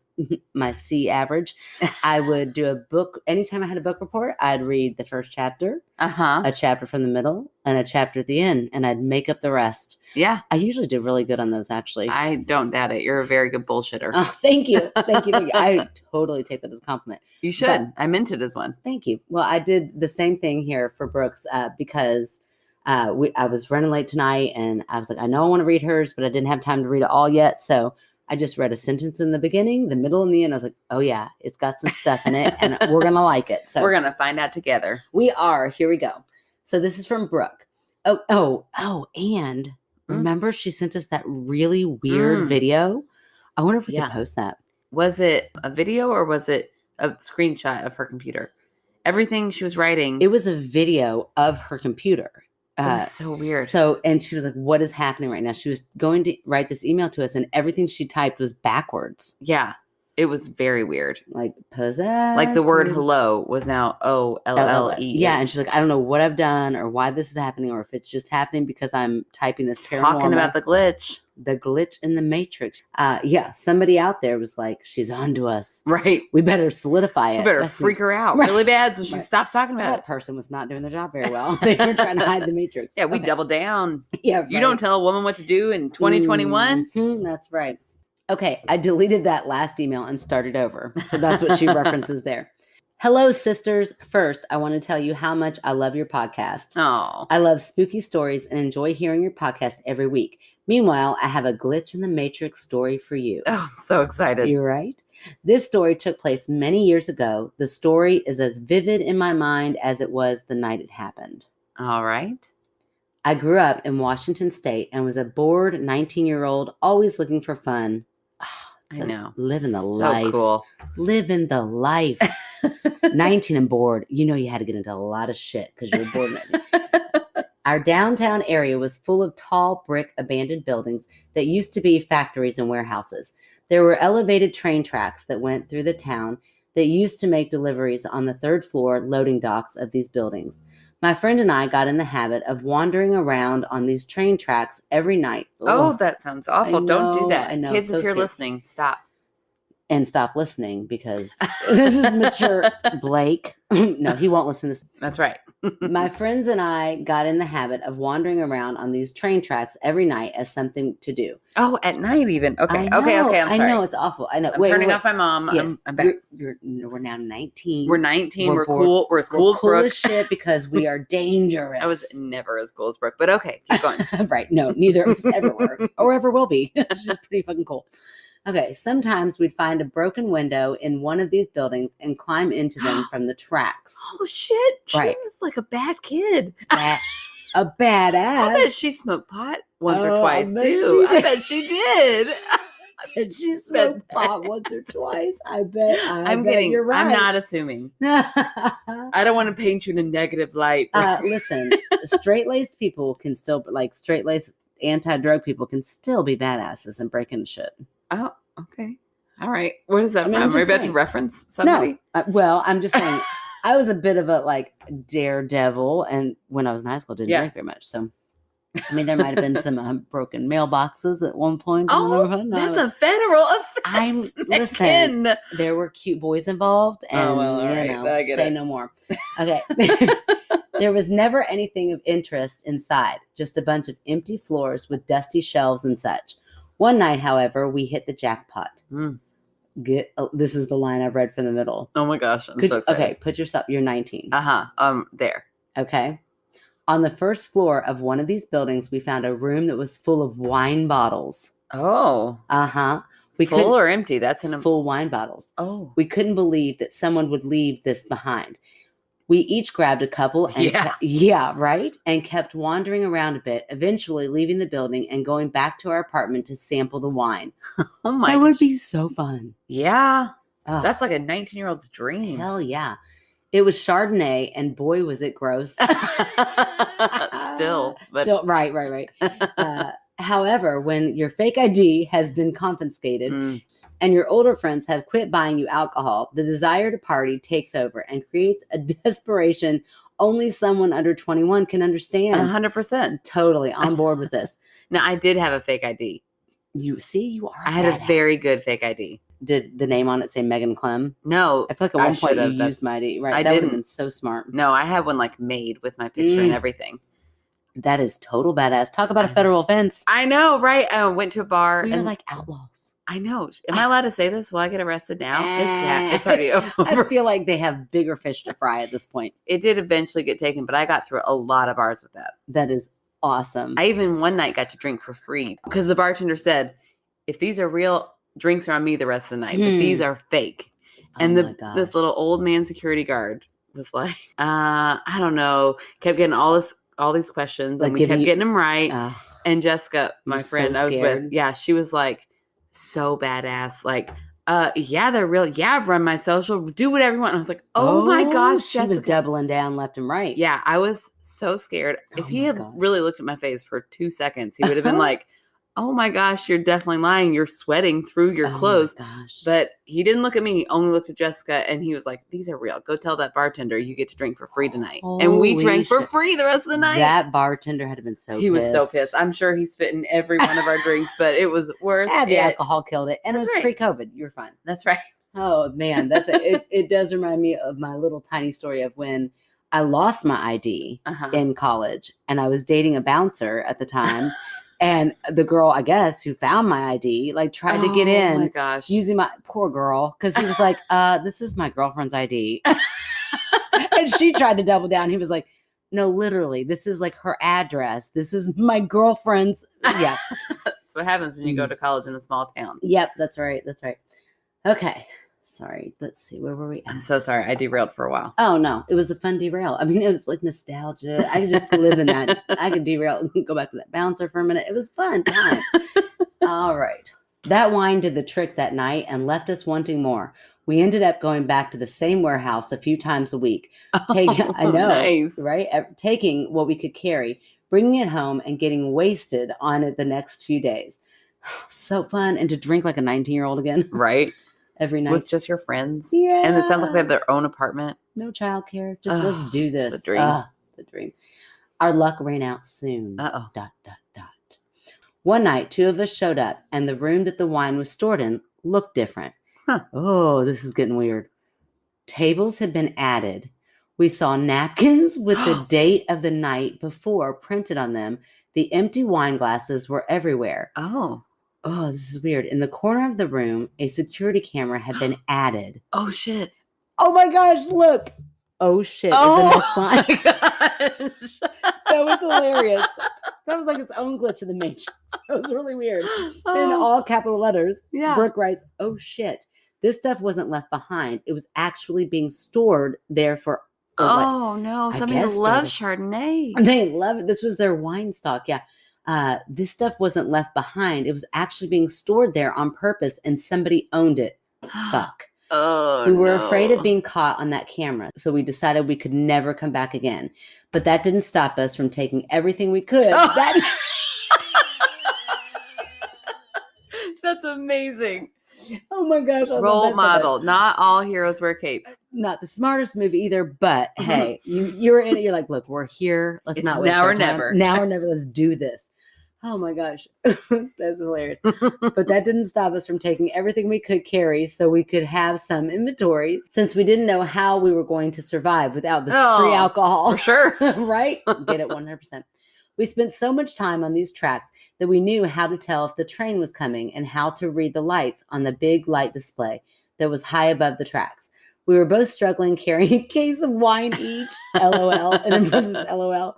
my C average. I would do a book. Anytime I had a book report, I'd read the first chapter, a chapter from the middle, and a chapter at the end, and I'd make up the rest. Yeah. I usually do really good on those, actually. I don't doubt it. You're a very good bullshitter. Oh, thank you. Thank you. I totally take that as a compliment. You should. But I meant it as one. Thank you. Well, I did the same thing here for Brooks because I was running late tonight, and I was like, I know I want to read hers, but I didn't have time to read it all yet, so I just read a sentence in the beginning, the middle, and the end. I was like, oh, yeah, it's got some stuff in it, and we're going to like it. So we're going to find out together. We are. Here we go. So this is from Brooke. And remember she sent us that really weird video? I wonder if we could post that. Was it a video or was it a screenshot of her computer? Everything she was writing. It was a video of her computer. It was so weird. So, and she was like, what is happening right now? She was going to write this email to us and everything she typed was backwards. Yeah. It was very weird. Like possess. Like the word hello was now O-L-L-E. Yeah. And she's like, I don't know what I've done or why this is happening or if it's just happening because I'm typing this paranormal. Talking about the glitch. The glitch in the Matrix. Somebody out there was like, she's on to us. Right. We better solidify it. We better freak her out really bad so she stops talking about it. That person was not doing their job very well. They were trying to hide the Matrix. Yeah, we double down. Yeah, right. You don't tell a woman what to do in 2021. Mm-hmm, that's right. Okay, I deleted that last email and started over. So that's what she references there. Hello, sisters. First, I want to tell you how much I love your podcast. Oh. I love spooky stories and enjoy hearing your podcast every week. Meanwhile, I have a glitch in the Matrix story for you. Oh, I'm so excited. You're right. This story took place many years ago. The story is as vivid in my mind as it was the night it happened. All right. I grew up in Washington State and was a bored 19-year-old, always looking for fun. Oh, I know. Living the so life. Cool. Living the life. 19 and bored. You know you had to get into a lot of shit because you were bored. Our downtown area was full of tall brick abandoned buildings that used to be factories and warehouses. There were elevated train tracks that went through the town that used to make deliveries on the third floor loading docks of these buildings. My friend and I got in the habit of wandering around on these train tracks every night. Oh, that sounds awful. Don't do that. I know. Kids, so if you're scary. listening, stop. and stop listening because this is mature Blake. No, he won't listen to this. That's right. My friends and I got in the habit of wandering around on these train tracks every night as something to do. Oh, at night even. Okay. Okay. I'm sorry. I know it's awful. I know. I'm turning off my mom. Yes, I'm back. We're now 19. We're 19. We're cool. We're as cool as Brooke. As shit because we are dangerous. I was never as cool as Brooke, but okay, keep going. Right. No, neither of us ever were or ever will be. It's just pretty fucking cool. Okay, sometimes we'd find a broken window in one of these buildings and climb into them from the tracks. Oh, shit. She was like a bad kid. A badass. I bet she smoked pot once or twice, too. I bet she did. Did she smoke pot once or twice? I bet. I'm kidding. You're right. I'm not assuming. I don't want to paint you in a negative light. Listen, straight-laced people can still, like straight-laced anti-drug people can still be badasses and break into shit. Oh, okay. All right. What is that from? Are you about to reference somebody? No. Well, I'm just saying I was a bit of a like daredevil, and when I was in high school, didn't drink very much. So, I mean, there might have been some broken mailboxes at one point. That's a federal offense. Listen, there were cute boys involved, and all right. I get say it. no more. Okay. There was never anything of interest inside, just a bunch of empty floors with dusty shelves and such. One night, however, we hit the jackpot. This is the line I've read from the middle. Oh my gosh. I'm so excited. Okay, put yourself, you're 19. There. Okay. On the first floor of one of these buildings, we found a room that was full of wine bottles. Oh. Full or empty? That's full wine bottles. Oh. We couldn't believe that someone would leave this behind. We each grabbed a couple and and kept wandering around a bit, eventually leaving the building and going back to our apartment to sample the wine. Oh my That would be so fun. Yeah. That's like a 19-year-old's dream. Hell yeah. It was Chardonnay, and boy, was it gross. Still, right. However, when your fake ID has been confiscated and your older friends have quit buying you alcohol, the desire to party takes over and creates a desperation only someone under 21 can understand. 100%. Totally on board with this. Now, I did have a fake ID. You are. I had a very good fake ID. Did the name on it say Megan Clem? No. I feel like at one point you used my ID. Right. That would have been so smart. No, I had one like made with my picture and everything. That is total badass. Talk about a federal offense. I know, right? I went to a bar. We're like outlaws. I know. Am I allowed to say this? Will I get arrested now? It's already over. I feel like they have bigger fish to fry at this point. It did eventually get taken, but I got through a lot of bars with that. That is awesome. I even one night got to drink for free because the bartender said, if these are real, drinks are on me the rest of the night, but these are fake. And this little old man security guard was like, I don't know, kept getting all these questions, like and we kept getting them right. And Jessica, my friend I was with, she was like, so badass, like they're real, run my social, do whatever you want. And I was like, oh my gosh, she was doubling down left and right. I was so scared. If he had really looked at my face for 2 seconds, he would have been like, oh my gosh, you're definitely lying, you're sweating through your clothes. But he didn't look at me, he only looked at Jessica, and he was like, these are real, go tell that bartender you get to drink for free tonight. And we drank for free the rest of the night. That bartender had been he was so pissed. I'm sure he's spitting every one of our drinks, but it was worth it. The alcohol killed it, and it was pre-COVID. You're fine. That's right. Oh man, it does remind me of my little tiny story of when I lost my ID in college, and I was dating a bouncer at the time. And the girl, I guess, who found my ID, like tried to get in. Oh my gosh. Using my poor girl. Because he was like, this is my girlfriend's ID. And she tried to double down. He was like, no, literally, this is like her address. This is my girlfriend's. Yeah. That's what happens when you go to college in a small town. Yep, that's right. Okay. Sorry. Let's see. Where were we? I'm so sorry. I derailed for a while. Oh, no. It was a fun derail. I mean, it was like nostalgia. I could just live in that. I could derail and go back to that bouncer for a minute. It was fun time. All right. That wine did the trick that night and left us wanting more. We ended up going back to the same warehouse a few times a week. I know, nice. Right? Taking what we could carry, bringing it home, and getting wasted on it the next few days. So fun. And to drink like a 19-year-old again. Right. Every night. With just your friends. Yeah. And it sounds like they have their own apartment. No childcare. Just let's do this. The dream. The dream. Our luck ran out soon. Uh-oh. ... One night, 2 of us showed up, and the room that the wine was stored in looked different. Huh. Oh, this is getting weird. Tables had been added. We saw napkins with the date of the night before printed on them. The empty wine glasses were everywhere. Oh. Oh, this is weird. In the corner of the room, a security camera had been added. Oh, shit. Oh, my gosh, look. Oh, shit. Oh, is the next line. my gosh. That was hilarious. That was like its own glitch in the Matrix. That was really weird. In all capital letters, Brooke writes, oh, shit. This stuff wasn't left behind. It was actually being stored there for. No. Somebody loves Chardonnay. They love it. This was their wine stock. Yeah. This stuff wasn't left behind. It was actually being stored there on purpose and somebody owned it. Fuck. We were afraid of being caught on that camera. So we decided we could never come back again. But that didn't stop us from taking everything we could. That's amazing. Oh my gosh. Role model. Not all heroes wear capes. Not the smartest move either, but hey, you're in it. You're like, look, we're here. Let's not waste now our or time. Never. Now or never. Let's do this. Oh my gosh. That's hilarious. But that didn't stop us from taking everything we could carry so we could have some inventory since we didn't know how we were going to survive without this free alcohol. For sure. Right? Get it 100%. We spent so much time on these tracks that we knew how to tell if the train was coming and how to read the lights on the big light display that was high above the tracks. We were both struggling carrying a case of wine each, LOL, and in parentheses, LOL,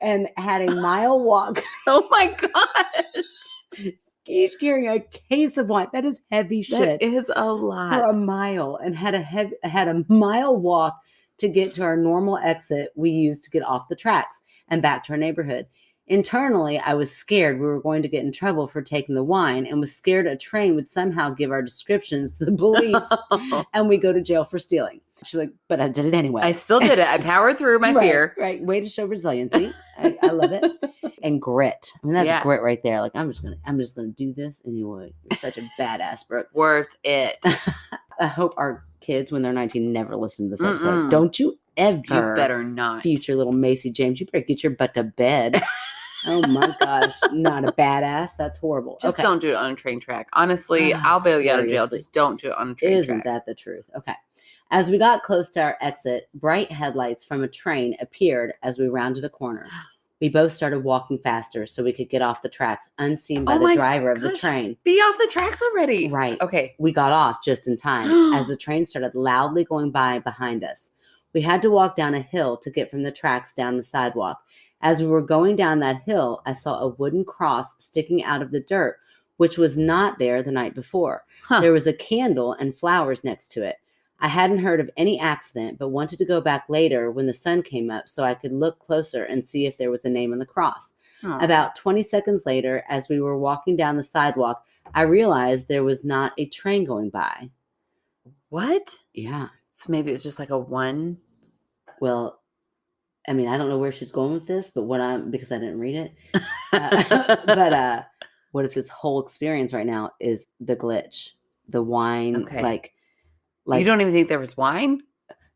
and had a mile walk. Oh my gosh. Each carrying a case of wine. That is heavy shit. That is a lot. For a mile, and had a mile walk to get to our normal exit we used to get off the tracks and back to our neighborhood. Internally, I was scared we were going to get in trouble for taking the wine and was scared a train would somehow give our descriptions to the police and we go to jail for stealing. She's like, but I did it anyway. I still did it. I powered through my fear. Right. Way to show resiliency. I love it. And grit. I mean, that's grit right there. Like, I'm just gonna do this anyway. You're such a badass, Brooke. Worth it. I hope our kids, when they're 19, never listen to this episode. Don't you ever. You better not. Future little Macy James. You better get your butt to bed. Oh my gosh, not a badass. That's horrible. Just don't do it on a train track. Honestly, I'll bail you out of jail. Just don't do it on a train track. Isn't that the truth? Okay. As we got close to our exit, bright headlights from a train appeared as we rounded a corner. We both started walking faster so we could get off the tracks unseen by the driver of the train. Be off the tracks already. Right. Okay. We got off just in time as the train started loudly going by behind us. We had to walk down a hill to get from the tracks down the sidewalk. As we were going down that hill, I saw a wooden cross sticking out of the dirt, which was not there the night before. There was a candle and flowers next to it. I hadn't heard of any accident, but wanted to go back later when the sun came up so I could look closer and see if there was a name on the cross. About 20 seconds later, as we were walking down the sidewalk, I realized there was not a train going by. What? Yeah. So maybe it's just like a one. Well, I mean, I don't know where she's going with this, but because I didn't read it. But what if this whole experience right now is the glitch, the wine, like you don't even think there was wine?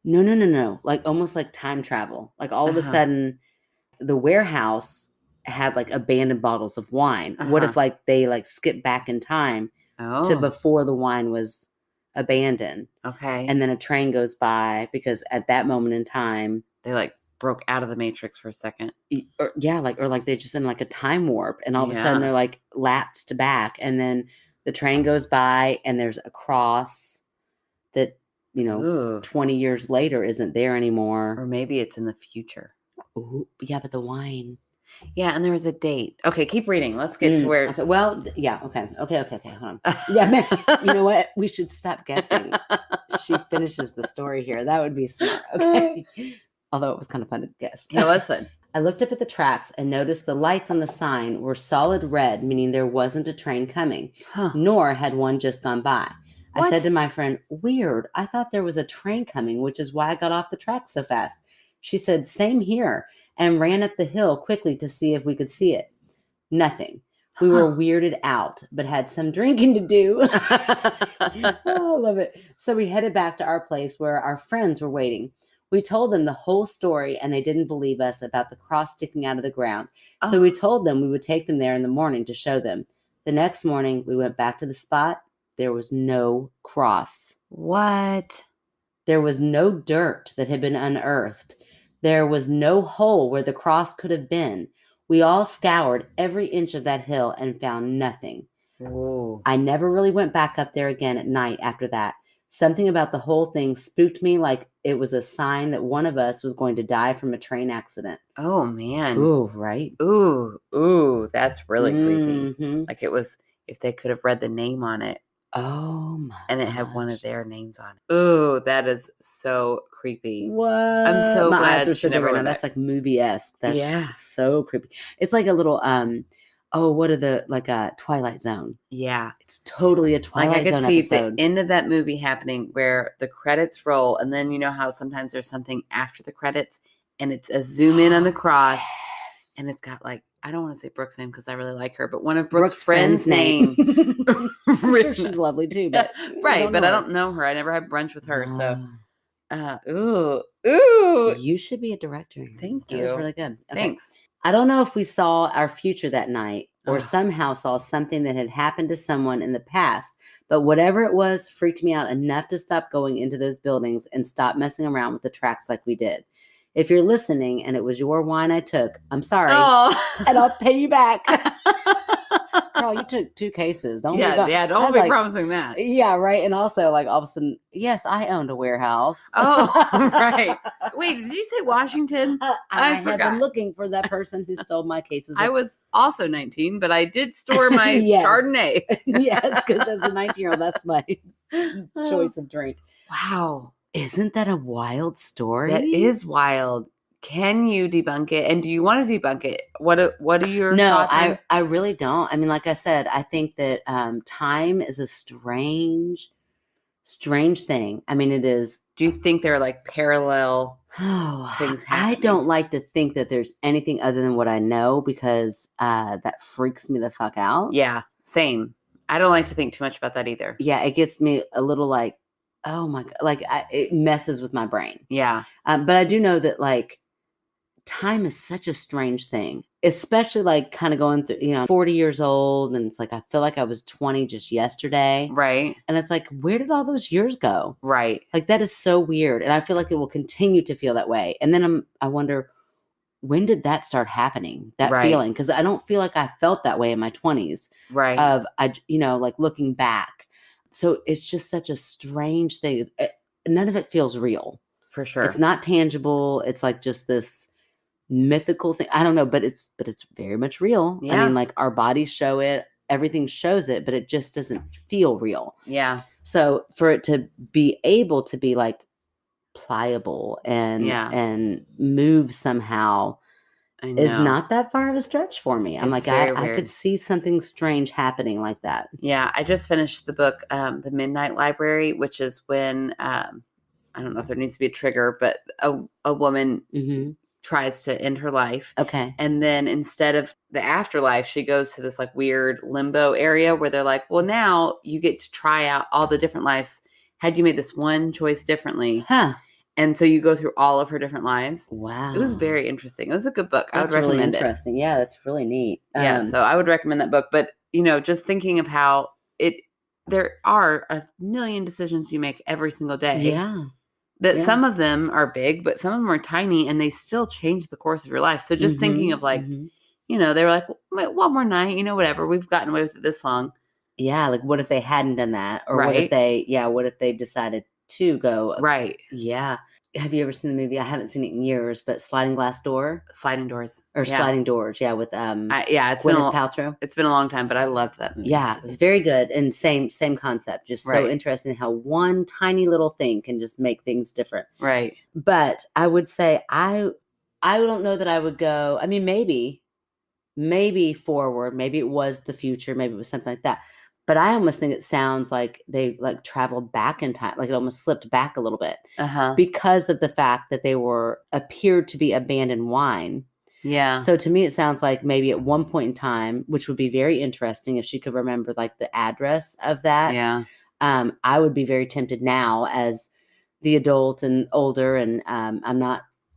No. Like almost like time travel. Like all of a sudden, the warehouse had like abandoned bottles of wine. What if like they like skipped back in time to before the wine was abandoned? Okay. And then a train goes by because at that moment in time, they like broke out of the Matrix for a second. Or they're just in like a time warp and all of a sudden they're like lapsed back and then the train goes by and there's a cross that, 20 years later isn't there anymore. Or maybe it's in the future. Ooh, yeah, but the wine. Yeah, and there was a date. Okay, keep reading. Let's get to where. Okay, well, yeah, okay. Hold on. Yeah, man, you know what? We should stop guessing. She finishes the story here. That would be smart. Okay. Although it was kind of fun to guess. Yeah, that's fun. I looked up at the tracks and noticed the lights on the sign were solid red, meaning there wasn't a train coming, nor had one just gone by. What? I said to my friend, weird. I thought there was a train coming, which is why I got off the track so fast. She said, same here, and ran up the hill quickly to see if we could see it. Nothing. We were weirded out, but had some drinking to do. I love it. So we headed back to our place where our friends were waiting. We told them the whole story, and they didn't believe us about the cross sticking out of the ground. So we told them we would take them there in the morning to show them. The next morning, we went back to the spot, there was no cross. What? There was no dirt that had been unearthed. There was no hole where the cross could have been. We all scoured every inch of that hill and found nothing. Ooh. I never really went back up there again at night after that. Something about the whole thing spooked me like it was a sign that one of us was going to die from a train accident. Oh, man. Ooh, right? Ooh, that's really creepy. Mhm. Like it was, if they could have read the name on it. Oh, my And it had one of gosh. their names on it. Ooh, that is so creepy. What? I'm so My glad eyes are she so never different now. went That's back. like movie-esque. That's Yeah. so creepy. It's like a little what are the like a Twilight Zone. Yeah. It's totally a Like Twilight I could Zone see episode. the end of that movie happening where the credits roll, and then you know how sometimes there's something after the credits, and it's a zoom in on the cross, Yes. and it's got like, I don't want to say Brooke's name because I really like her, but one of Brooke's friends' name. I'm sure she's lovely too, but right, but I don't know her. I never had brunch with her, so ooh. You should be a director. Thank That was you. really good. Okay. Thanks. I don't know if we saw our future that night or Ugh. somehow saw something that had happened to someone in the past, but whatever it was freaked me out enough to stop going into those buildings and stop messing around with the tracks like we did. If you're listening and it was your wine I took, I'm sorry. Oh. And I'll pay you back. Girl, you took 2 cases. Don't don't be promising that. Yeah, right. And also, like, all of a sudden, yes, I owned a warehouse. Oh, right. Wait, did you say Washington? I have been looking for that person who stole my cases. I was also 19, but I did store my Yes. Chardonnay. Yes, because as a 19-year-old, that's my choice of drink. Wow. Isn't that a wild story? That is wild. Can you debunk it? And do you want to debunk it? What are your thoughts? No, I really don't. I mean, like I said, I think that time is a strange thing. I mean, it is. Do you think there are like parallel things happening? I don't like to think that there's anything other than what I know because that freaks me the fuck out. Yeah, same. I don't like to think too much about that either. Yeah, it gets me a little like, oh my God, like it messes with my brain. Yeah. But I do know that like time is such a strange thing, especially like kind of going through, 40 years old. And it's like, I feel like I was 20 just yesterday. Right. And it's like, where did all those years go? Right. Like that is so weird. And I feel like it will continue to feel that way. And then I wonder, when did that start happening? That feeling? Because I don't feel like I felt that way in my 20s. Right. Like looking back. So it's just such a strange thing. None of it feels real. For sure. It's not tangible. It's like just this mythical thing. I don't know, but it's very much real. Yeah. I mean, like our bodies show it, everything shows it, but it just doesn't feel real. Yeah. So for it to be able to be like pliable and move somehow is not that far of a stretch for me. I'm like, I could see something strange happening like that. Yeah. I just finished the book, The Midnight Library, which is when, I don't know if there needs to be a trigger, but a woman tries to end her life. Okay. And then instead of the afterlife, she goes to this like weird limbo area where they're like, well, now you get to try out all the different lives. Had you made this one choice differently? Huh. And so you go through all of her different lives. Wow. It was very interesting. It was a good book. That's I would recommend really interesting. Yeah, that's really neat. Yeah, so I would recommend that book. But, just thinking of how there are a million decisions you make every single day. Yeah. That some of them are big, but some of them are tiny, and they still change the course of your life. So just thinking of like, they were like, one more night, whatever. We've gotten away with it this long. Yeah, like what if they hadn't done that? Or right. what if they decided to go? Right. Yeah. Have you ever seen the movie? I haven't seen it in years, but Sliding Glass Door? Sliding Doors. Or Sliding Doors, yeah, with it's Gwyneth Paltrow. It's been a long time, but I loved that movie. Yeah, it was very good. And same concept. Just so interesting how one tiny little thing can just make things different. Right. But I would say I don't know that I would go. I mean, maybe forward. Maybe it was the future. Maybe it was something like that. But I almost think it sounds like they like traveled back in time, like it almost slipped back a little bit because of the fact that they appeared to be abandoned wine. Yeah. So to me, it sounds like maybe at one point in time, which would be very interesting if she could remember like the address of that. Yeah. I would be very tempted now as the adult and older, and I'm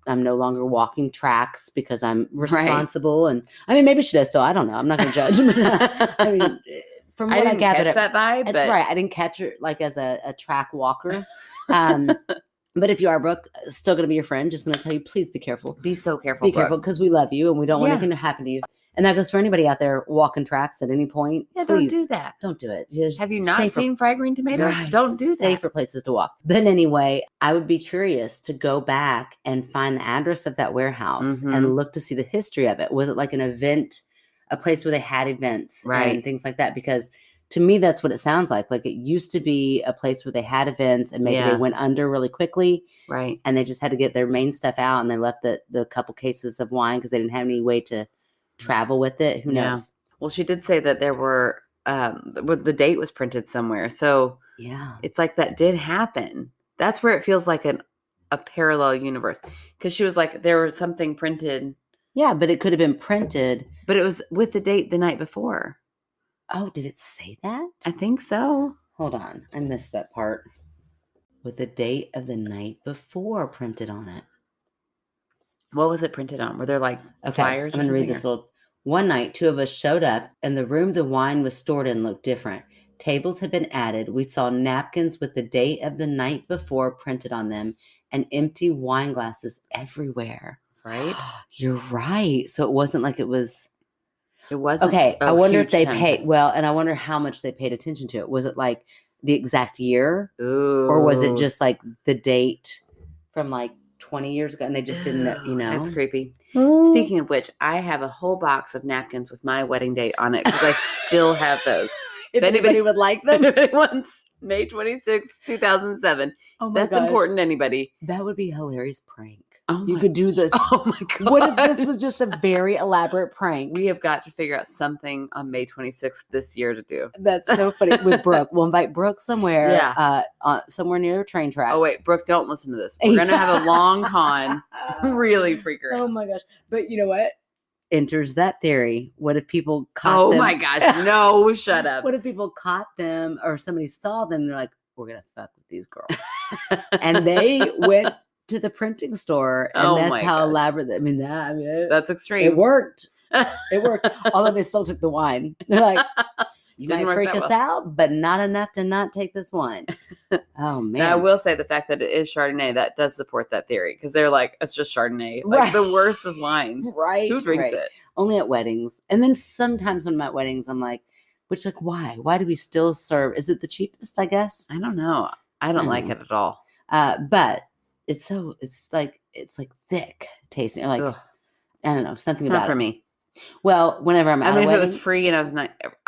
no longer walking tracks because I'm responsible. And I mean, maybe she does still. I don't know. I'm not going to judge. I mean, from I what didn't gathered, catch that vibe. That's but right. I didn't catch her like as a track walker. But if you are, Brooke, still going to be your friend, just going to tell you, please be careful. Be so careful. Be careful because we love you and we don't want Yeah. anything to happen to you. And that goes for anybody out there walking tracks at any point. Yeah, Please, don't do that. don't do it. There's Have you not safer- seen Fried Green Tomatoes? Right, Don't do that. Safer places to walk. But anyway, I would be curious to go back and find the address of that warehouse and look to see the history of it. Was it like an event, a place where they had events and things like that? Because to me, that's what it sounds like. Like it used to be a place where they had events and maybe they went under really quickly. Right. And they just had to get their main stuff out and they left the couple cases of wine because they didn't have any way to travel with it. Who knows? Well, she did say that there were, the date was printed somewhere. So yeah, it's like that did happen. That's where it feels like a parallel universe. Because she was like, there was something printed. Yeah, but it could have been printed. But it was with the date the night before. Oh, did it say that? I think so. Hold on. I missed that part. With the date of the night before printed on it. What was it printed on? Were there like flyers? I'm going to read this little. One night, 2 of us showed up and the room the wine was stored in looked different. Tables had been added. We saw napkins with the date of the night before printed on them and empty wine glasses everywhere. Right? You're right. So it wasn't like it was. It wasn't. Okay. I wonder if they paid. paid. Well, and I wonder how much they paid attention to it. Was it like the exact year? Ooh. Or was it just like the date from like 20 years ago and they just didn't, That's creepy. Speaking of which, I have a whole box of napkins with my wedding date on it because I still have those. If anybody would like them. If anybody wants May 26, 2007. Oh my That's gosh. important to anybody. That would be a hilarious prank. Oh you could do this. Oh my God. What if this was just a very elaborate prank? We have got to figure out something on May 26th this year to do. That's so funny with Brooke. We'll invite Brooke somewhere. Yeah. Somewhere near the train tracks. Oh wait, Brooke, don't listen to this. We're gonna have a long con. Really freak her out. Oh my gosh. But you know what? Enters that theory. What if people caught them? Oh my gosh. No, shut up. What if people caught them or somebody saw them and they're like, we're gonna fuck with these girls. And they went to the printing store and that's how elaborate. That's extreme. It worked. It worked. Although they still took the wine. They're like, you might freak us out, but not enough to not take this wine. Oh man. Now, I will say the fact that it is Chardonnay, that does support that theory. Because they're like, it's just Chardonnay. Like Right. the worst of wines. Right. Who drinks it? Only at weddings. And then sometimes when I'm at weddings, I'm like, why? Why do we still serve? Is it the cheapest, I guess? I don't know. I don't like it at all. But it's like thick tasting. Like, ugh. I don't know, something It's about not for it. me. Well, whenever I'm at a if wedding, it was free and I was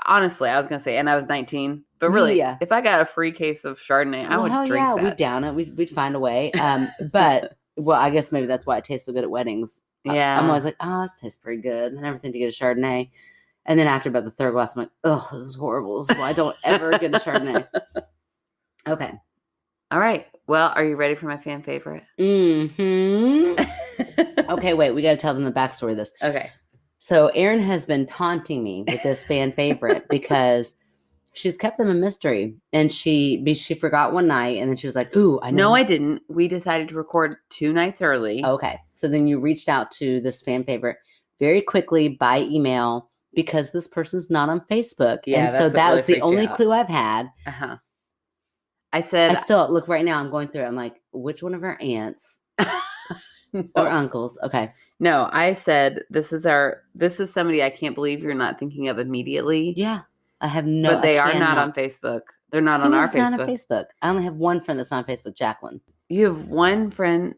honestly, I was gonna say, and I was 19, but really, if I got a free case of Chardonnay, I would drink that. We'd down it. We'd find a way. But well, I guess maybe that's why it tastes so good at weddings. Yeah, I'm always like, this tastes pretty good. And everything to get a Chardonnay. And then after about the third glass, I'm like, oh, this is horrible. This is why I don't ever get a Chardonnay. Okay. All right. Well, are you ready for my fan favorite? Mm-hmm. Okay, wait. We got to tell them the backstory of this. Okay. So Erin has been taunting me with this fan favorite because she's kept them a mystery. And she forgot one night and then she was like, ooh, I know. No, I didn't. We decided to record 2 nights early. Okay. So then you reached out to this fan favorite very quickly by email because this person's not on Facebook. Yeah, and so that was the only clue I've had. Uh-huh. I said, I still look right now. I'm going through it. I'm like, which one of our aunts or uncles? Okay. No, I said, this is somebody I can't believe you're not thinking of immediately. Yeah. I have no. But they are not on Facebook. They're not on our Facebook. Not on Facebook. I only have one friend that's not on Facebook, Jacqueline. You have one friend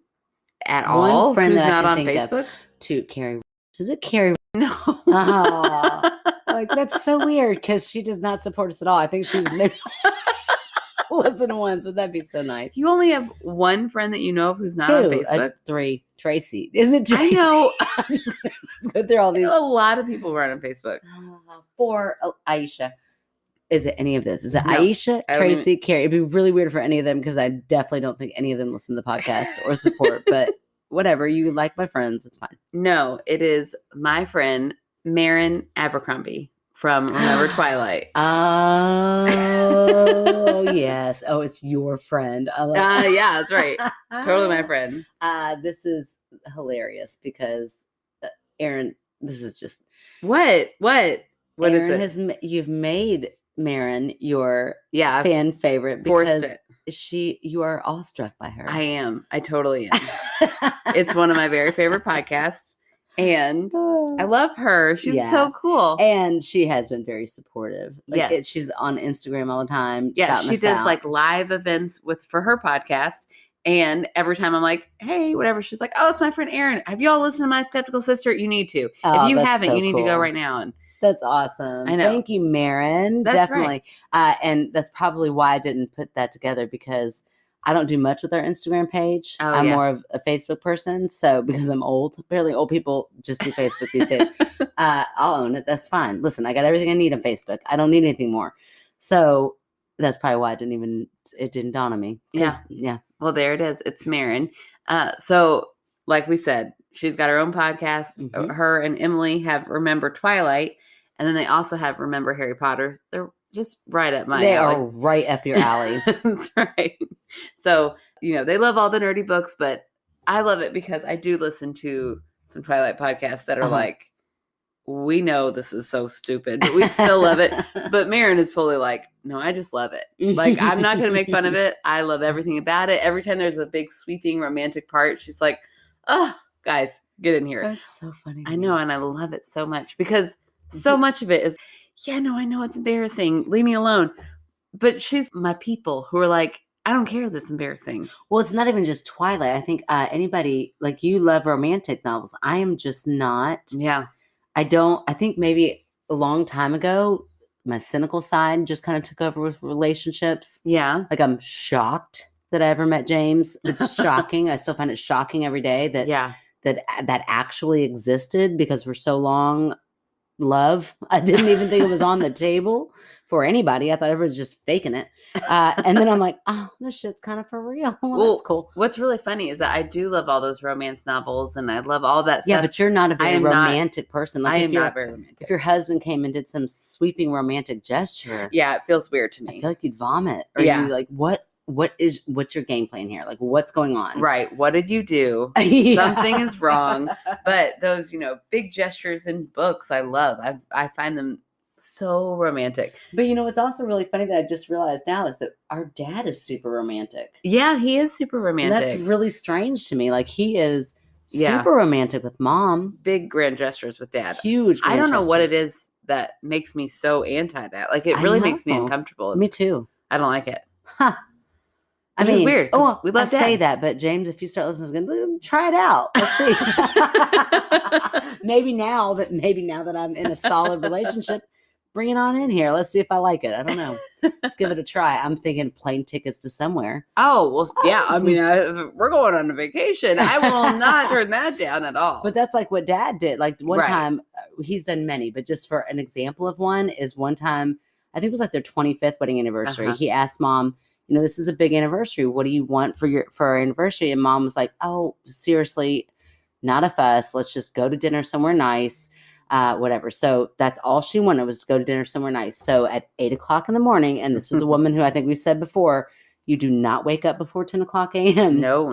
at all? One friend who's that not I on can think Facebook? Of. To Carrie. Is it Carrie? No. Oh, like that's so weird because she does not support us at all. I think she's maybe listened once, but that'd be so nice. You only have one friend that you know of who's not on Facebook? 3. Tracy. Is it Tracy? I know. Let's go through all these. A lot of people were on Facebook. 4. Aisha. Is it any of this? Is it No, Aisha, Tracy, Carrie? It'd be really weird for any of them because I definitely don't think any of them listen to the podcast or support, but whatever. You like my friends. It's fine. No, it is my friend, Marin Abercrombie from Remember Twilight. Oh, yes. Oh, it's your friend. Yeah, that's right. Totally my friend. This is hilarious because Erin, this is just what Erin is it? you've made Marin your fan favorite because you are awestruck by her. I am. I totally am. It's one of my very favorite podcasts. And I love her. She's so cool. And she has been very supportive. Like she's on Instagram all the time. Yeah, she does like live events for her podcast. And every time I'm like, hey, whatever, she's like, oh, it's my friend Erin. Have you all listened to My Skeptical Sister? You need to. If you haven't, you need to go right now. And that's awesome. I know. Thank you, Marin. That's definitely. Right. And that's probably why I didn't put that together because I don't do much with our Instagram page. I'm more of a Facebook person. So because I'm old, apparently old people just do Facebook these days. I'll own it. That's fine. Listen, I got everything I need on Facebook. I don't need anything more. So that's probably why it didn't dawn on me. Yeah. Well, there it is. It's Marin. So like we said, she's got her own podcast. Mm-hmm. Her and Emily have Remember Twilight. And then they also have Remember Harry Potter. They're just right up my alley. They are right up your alley. That's right. So, they love all the nerdy books, but I love it because I do listen to some Twilight podcasts that are like, we know this is so stupid, but we still love it. But Marin is fully like, no, I just love it. Like, I'm not going to make fun of it. I love everything about it. Every time there's a big sweeping romantic part, she's like, oh, guys, get in here. That's so funny. I know. And I love it so much because so much of it is, I know it's embarrassing. Leave me alone. But she's my people who are like, I don't care that's embarrassing. Well, it's not even just Twilight. I think anybody, like you love romantic novels. I am just not. Yeah. I think maybe a long time ago, my cynical side just kind of took over with relationships. Yeah. Like I'm shocked that I ever met James. It's shocking. I still find it shocking every day that actually existed because for so long, love. I didn't even think it was on the table for anybody. I thought everybody was just faking it. And then I'm like, oh, this shit's kind of for real. Well, that's cool. What's really funny is that I do love all those romance novels and I love all that stuff. Yeah, but you're not a very romantic person. Like I am not very romantic. If your husband came and did some sweeping romantic gesture. Yeah, it feels weird to me. I feel like you'd vomit. Or you'd be like, what's your game plan here? Like, what's going on? Right. What did you do? Something is wrong. But those, big gestures in books, I love. I find them so romantic. But what's also really funny that I just realized now is that our dad is super romantic. Yeah, he is super romantic. And that's really strange to me. Like he is super romantic with mom. Big grand gestures with dad. Huge. I don't know what it is that makes me so anti that. Like it really makes me uncomfortable. Me too. I don't like it. Huh. Which is weird. Oh, we love I say that, but James, if you start listening, try it out. Let's see. maybe now that I'm in a solid relationship, bring it on in here. Let's see if I like it. I don't know. Let's give it a try. I'm thinking plane tickets to somewhere. Oh, well, yeah. I mean, we're going on a vacation. I will not turn that down at all. But that's like what Dad did. Like one time, he's done many, but just for an example of one is one time, I think it was like their 25th wedding anniversary. He asked Mom, this is a big anniversary. What do you want for our anniversary? And Mom was like, oh, seriously, not a fuss. Let's just go to dinner somewhere nice. Whatever. So that's all she wanted was to go to dinner somewhere nice. So at 8:00 in the morning, and this is a woman who I think we've said before, you do not wake up before 10:00 a.m. No.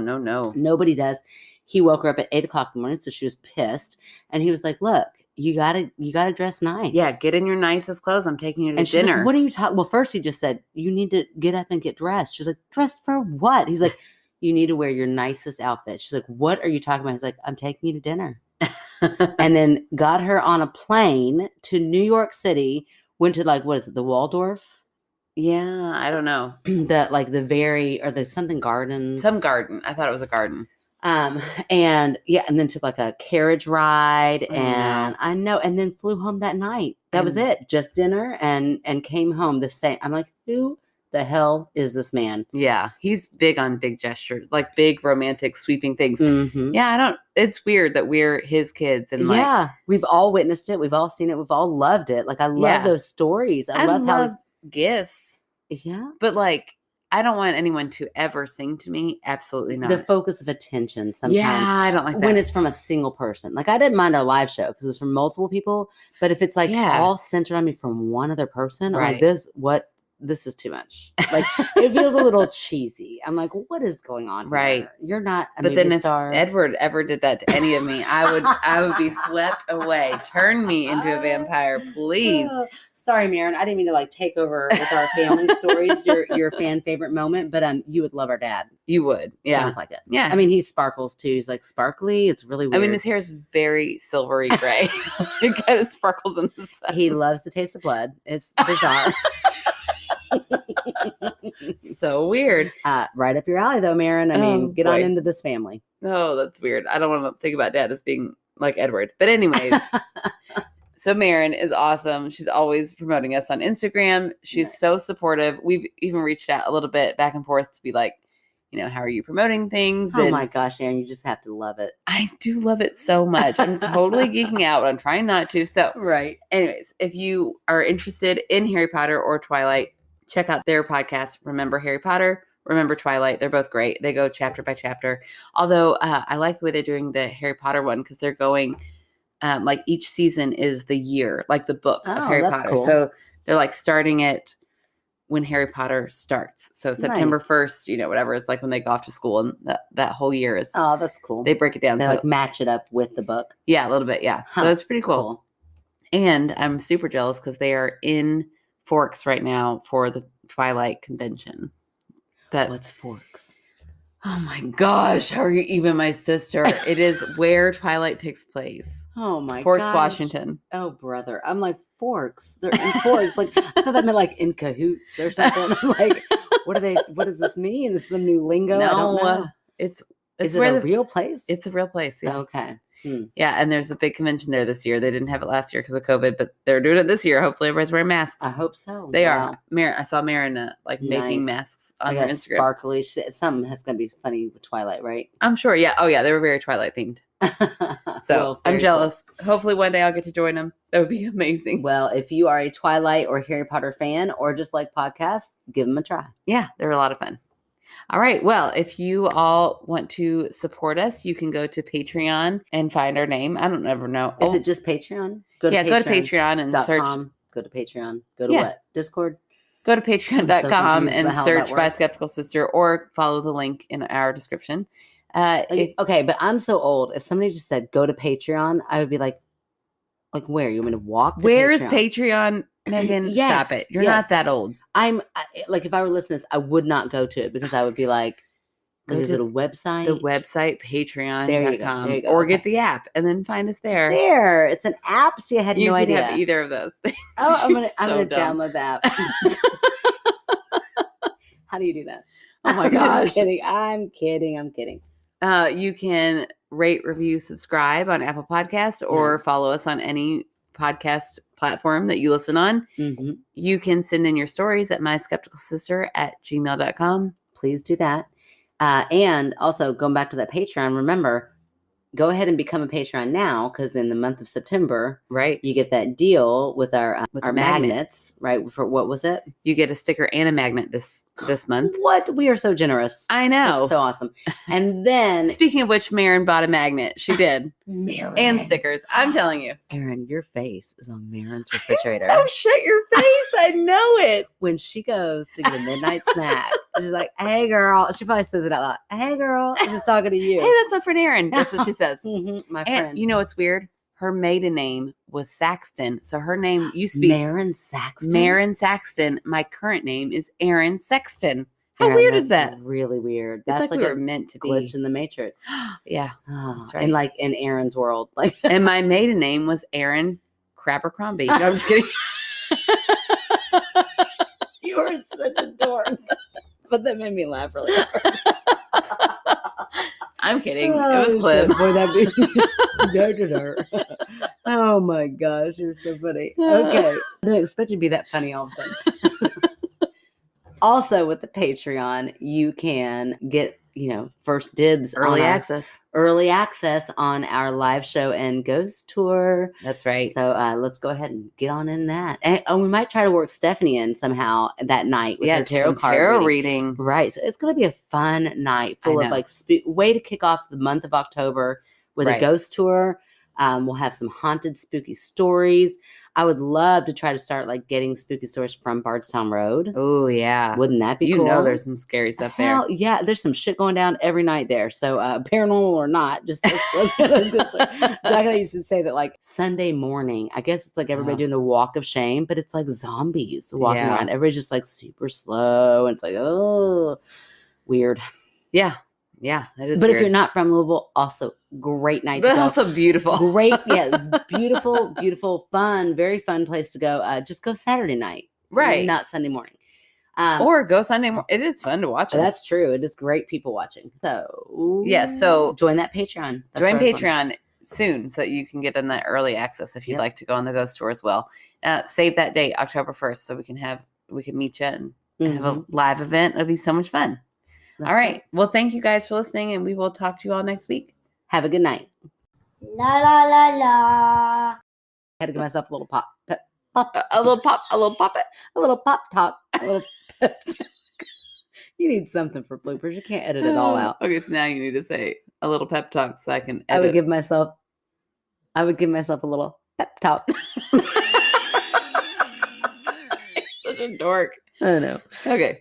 Nobody does. He woke her up at 8:00 in the morning, so she was pissed. And he was like, look, you gotta dress nice. Yeah, get in your nicest clothes. I'm taking you to she's dinner. Like, what are you talking? Well, first he just said, you need to get up and get dressed. She's like, dressed for what? He's like, you need to wear your nicest outfit. She's like, what are you talking about? He's like, I'm taking you to dinner. And then got her on a plane to New York City, went to the Waldorf? Yeah, I don't know. Something gardens. Some garden. I thought it was a garden. And then took like a carriage ride and then flew home that night. That was it. Just dinner and came home the same. I'm like, who the hell is this man? Yeah. He's big on big gestures, like big romantic sweeping things. Mm-hmm. Yeah. It's weird that we're his kids and we've all witnessed it. We've all seen it. We've all loved it. Like I love those stories. I love gifts. Yeah. But I don't want anyone to ever sing to me. Absolutely not. The focus of attention sometimes. Yeah, I don't like that. When it's from a single person. Like, I didn't mind our live show because it was from multiple people. But if it's all centered on me from one other person, I'm like, this is too much. Like, it feels a little cheesy. I'm like, what is going on here? You're not a movie star. If Edward ever did that to any of me, I would be swept away. Turn me into a vampire, please. sorry, Maren, I didn't mean to like take over with our family stories, your fan favorite moment, but you would love our dad. You would. Yeah. Sounds like it. Yeah. I mean, he sparkles too. He's like sparkly. It's really weird. I mean, his hair is very silvery gray. It kind of sparkles in the sun. He loves the taste of blood. It's bizarre. So weird. Right up your alley though, Maren. I mean, get on into this family. Oh, that's weird. I don't want to think about dad as being like Edward. But anyways, so Maren is awesome. She's always promoting us on Instagram. She's so supportive. We've even reached out a little bit back and forth to be like, you know, how are you promoting things? Oh my gosh, Aaron, you just have to love it. I do love it so much. I'm totally geeking out, but I'm trying not to. So, right. Anyways, if you are interested in Harry Potter or Twilight, check out their podcast, Remember Harry Potter, Remember Twilight. They're both great. They go chapter by chapter. Although I like the way they're doing the Harry Potter one because they're going like each season is the year, like the book of Harry Potter. Cool. So they're like starting it when Harry Potter starts. So September 1st, you know, whatever is like when they go off to school, and that whole year is. Oh, that's cool. They break it down. They like match it up with the book. Yeah, a little bit. Yeah. Huh. So it's pretty cool. And I'm super jealous because they are in Forks right now for the Twilight convention. What's Forks? Oh my gosh. How are you even my sister? It is where Twilight takes place. Oh my Forks, Washington. Oh, brother. I'm like, Forks. They're in Forks. Like, I thought that meant like in cahoots or something. I'm like, what does this mean? This is some new lingo? No, I don't know. Is it a real place? It's a real place. Yeah. Okay. Yeah, and there's a big convention there this year. They didn't have it last year because of COVID, but they're doing it this year. Hopefully, everybody's wearing masks. I hope so. They are. Maren, I saw Maren making masks on her Instagram. Sparkly. Something that's gonna be funny with Twilight, right? I'm sure. Yeah. Oh, yeah. They were very Twilight themed. So I'm jealous. Cool. Hopefully, one day I'll get to join them. That would be amazing. Well, if you are a Twilight or Harry Potter fan, or just like podcasts, give them a try. Yeah, they're a lot of fun. All right. Well, if you all want to support us, you can go to Patreon and find our name. I don't ever know. Is it just Patreon? Go to Patreon and search. Go to Patreon. Go to what? Discord? Go to patreon.com and search by Skeptical Sister or follow the link in our description. Okay, but I'm so old. If somebody just said, go to Patreon, I would be like where? You want me to walk to Where is Patreon? Megan, stop it. You're not that old. I'm like, if I were listening to this, I would not go to it because I would be like, is it a website? The website, patreon.com. Or get the app and then find us there. There. It's an app. See, I had no idea. You can have either of those things. Oh, I'm gonna download the app. How do you do that? Oh my gosh. I'm kidding. You can rate, review, subscribe on Apple Podcasts or follow us on any podcast platform that you listen on. Mm-hmm. You can send in your stories at myskepticalsister@gmail.com. Please do that. And also going back to that Patreon, remember, go ahead and become a Patreon now because in the month of September, right, you get that deal with our magnets, right? For what was it? You get a sticker and a magnet this month. What? We are so generous. I know. That's so awesome. And then, speaking of which, Maren bought a magnet. She did. Maren. And stickers. I'm telling you. Aaron, your face is on Maren's refrigerator. Oh, shut your face. I know it. When she goes to get a midnight snack, she's like, hey, girl. She probably says it out loud. Hey, girl. She's talking to you. Hey, that's my friend Erin. That's what she says. My friend. And you know what's weird? Her maiden name was Saxton. So her name used to be Maren Saxton. Maren Saxton. My current name is Erin Sexton. How weird is that? Really weird. That's like we were meant to be. Glitch in the Matrix. Yeah. Oh, that's right. And like in Aaron's world. Like and my maiden name was Erin Crabbercrombie. No, I'm just kidding. You are such a dork. But that made me laugh really hard. I'm kidding. It was Clip. Boy, that'd be Oh my gosh, you're so funny. Okay. I didn't expect you to be that funny all of a sudden. Also, with the Patreon, you can get, first dibs. Early access on our live show and ghost tour. That's right. So let's go ahead and get on in that. And we might try to work Stephanie in somehow that night with her tarot reading. Right. So it's going to be a fun night full of like way to kick off the month of October with a ghost tour. We'll have some haunted, spooky stories. I would love to try to start like getting spooky stories from Bardstown Road. Oh yeah. Wouldn't that be cool? You know there's some scary stuff Hell, there. yeah, there's some shit going down every night there. So paranormal or not, just let's go start. Jack and I used to say that like Sunday morning, I guess it's like everybody doing the walk of shame, but it's like zombies walking around. Everybody's just like super slow. And it's like, oh, weird. Yeah. Yeah, that is But weird. if you're not from Louisville, also great night But to go. also beautiful. Great, yeah, beautiful, beautiful, fun, very fun place to go. Just go Saturday night. Right. Not Sunday morning. Or go Sunday morning. It is fun to watch them. That's true. It is great people watching. So yeah, so join that Patreon. Join Patreon soon so that you can get in that early access if you'd like to go on the ghost tour as well. Save that date, October 1st, so we can meet you and have a live event. It'll be so much fun. All right. Well, thank you guys for listening, and we will talk to you all next week. Have a good night. La la la la. I had to give myself a little pop. A little pop it. A little pop talk. A little pep talk. You need something for bloopers. You can't edit it all out. Okay, so now you need to say a little pep talk so I can edit. I would give myself a little pep talk. Such a dork. I know. Okay.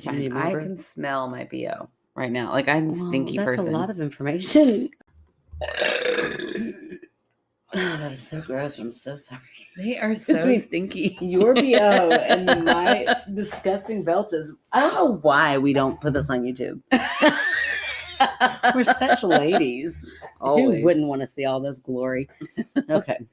I can smell my BO right now. Like I'm a stinky that's person. That's a lot of information. That was so gross. I'm so sorry. They are so stinky. Your BO and my disgusting belches. I don't know why we don't put this on YouTube. We're such ladies. Always. Who wouldn't want to see all this glory? Okay.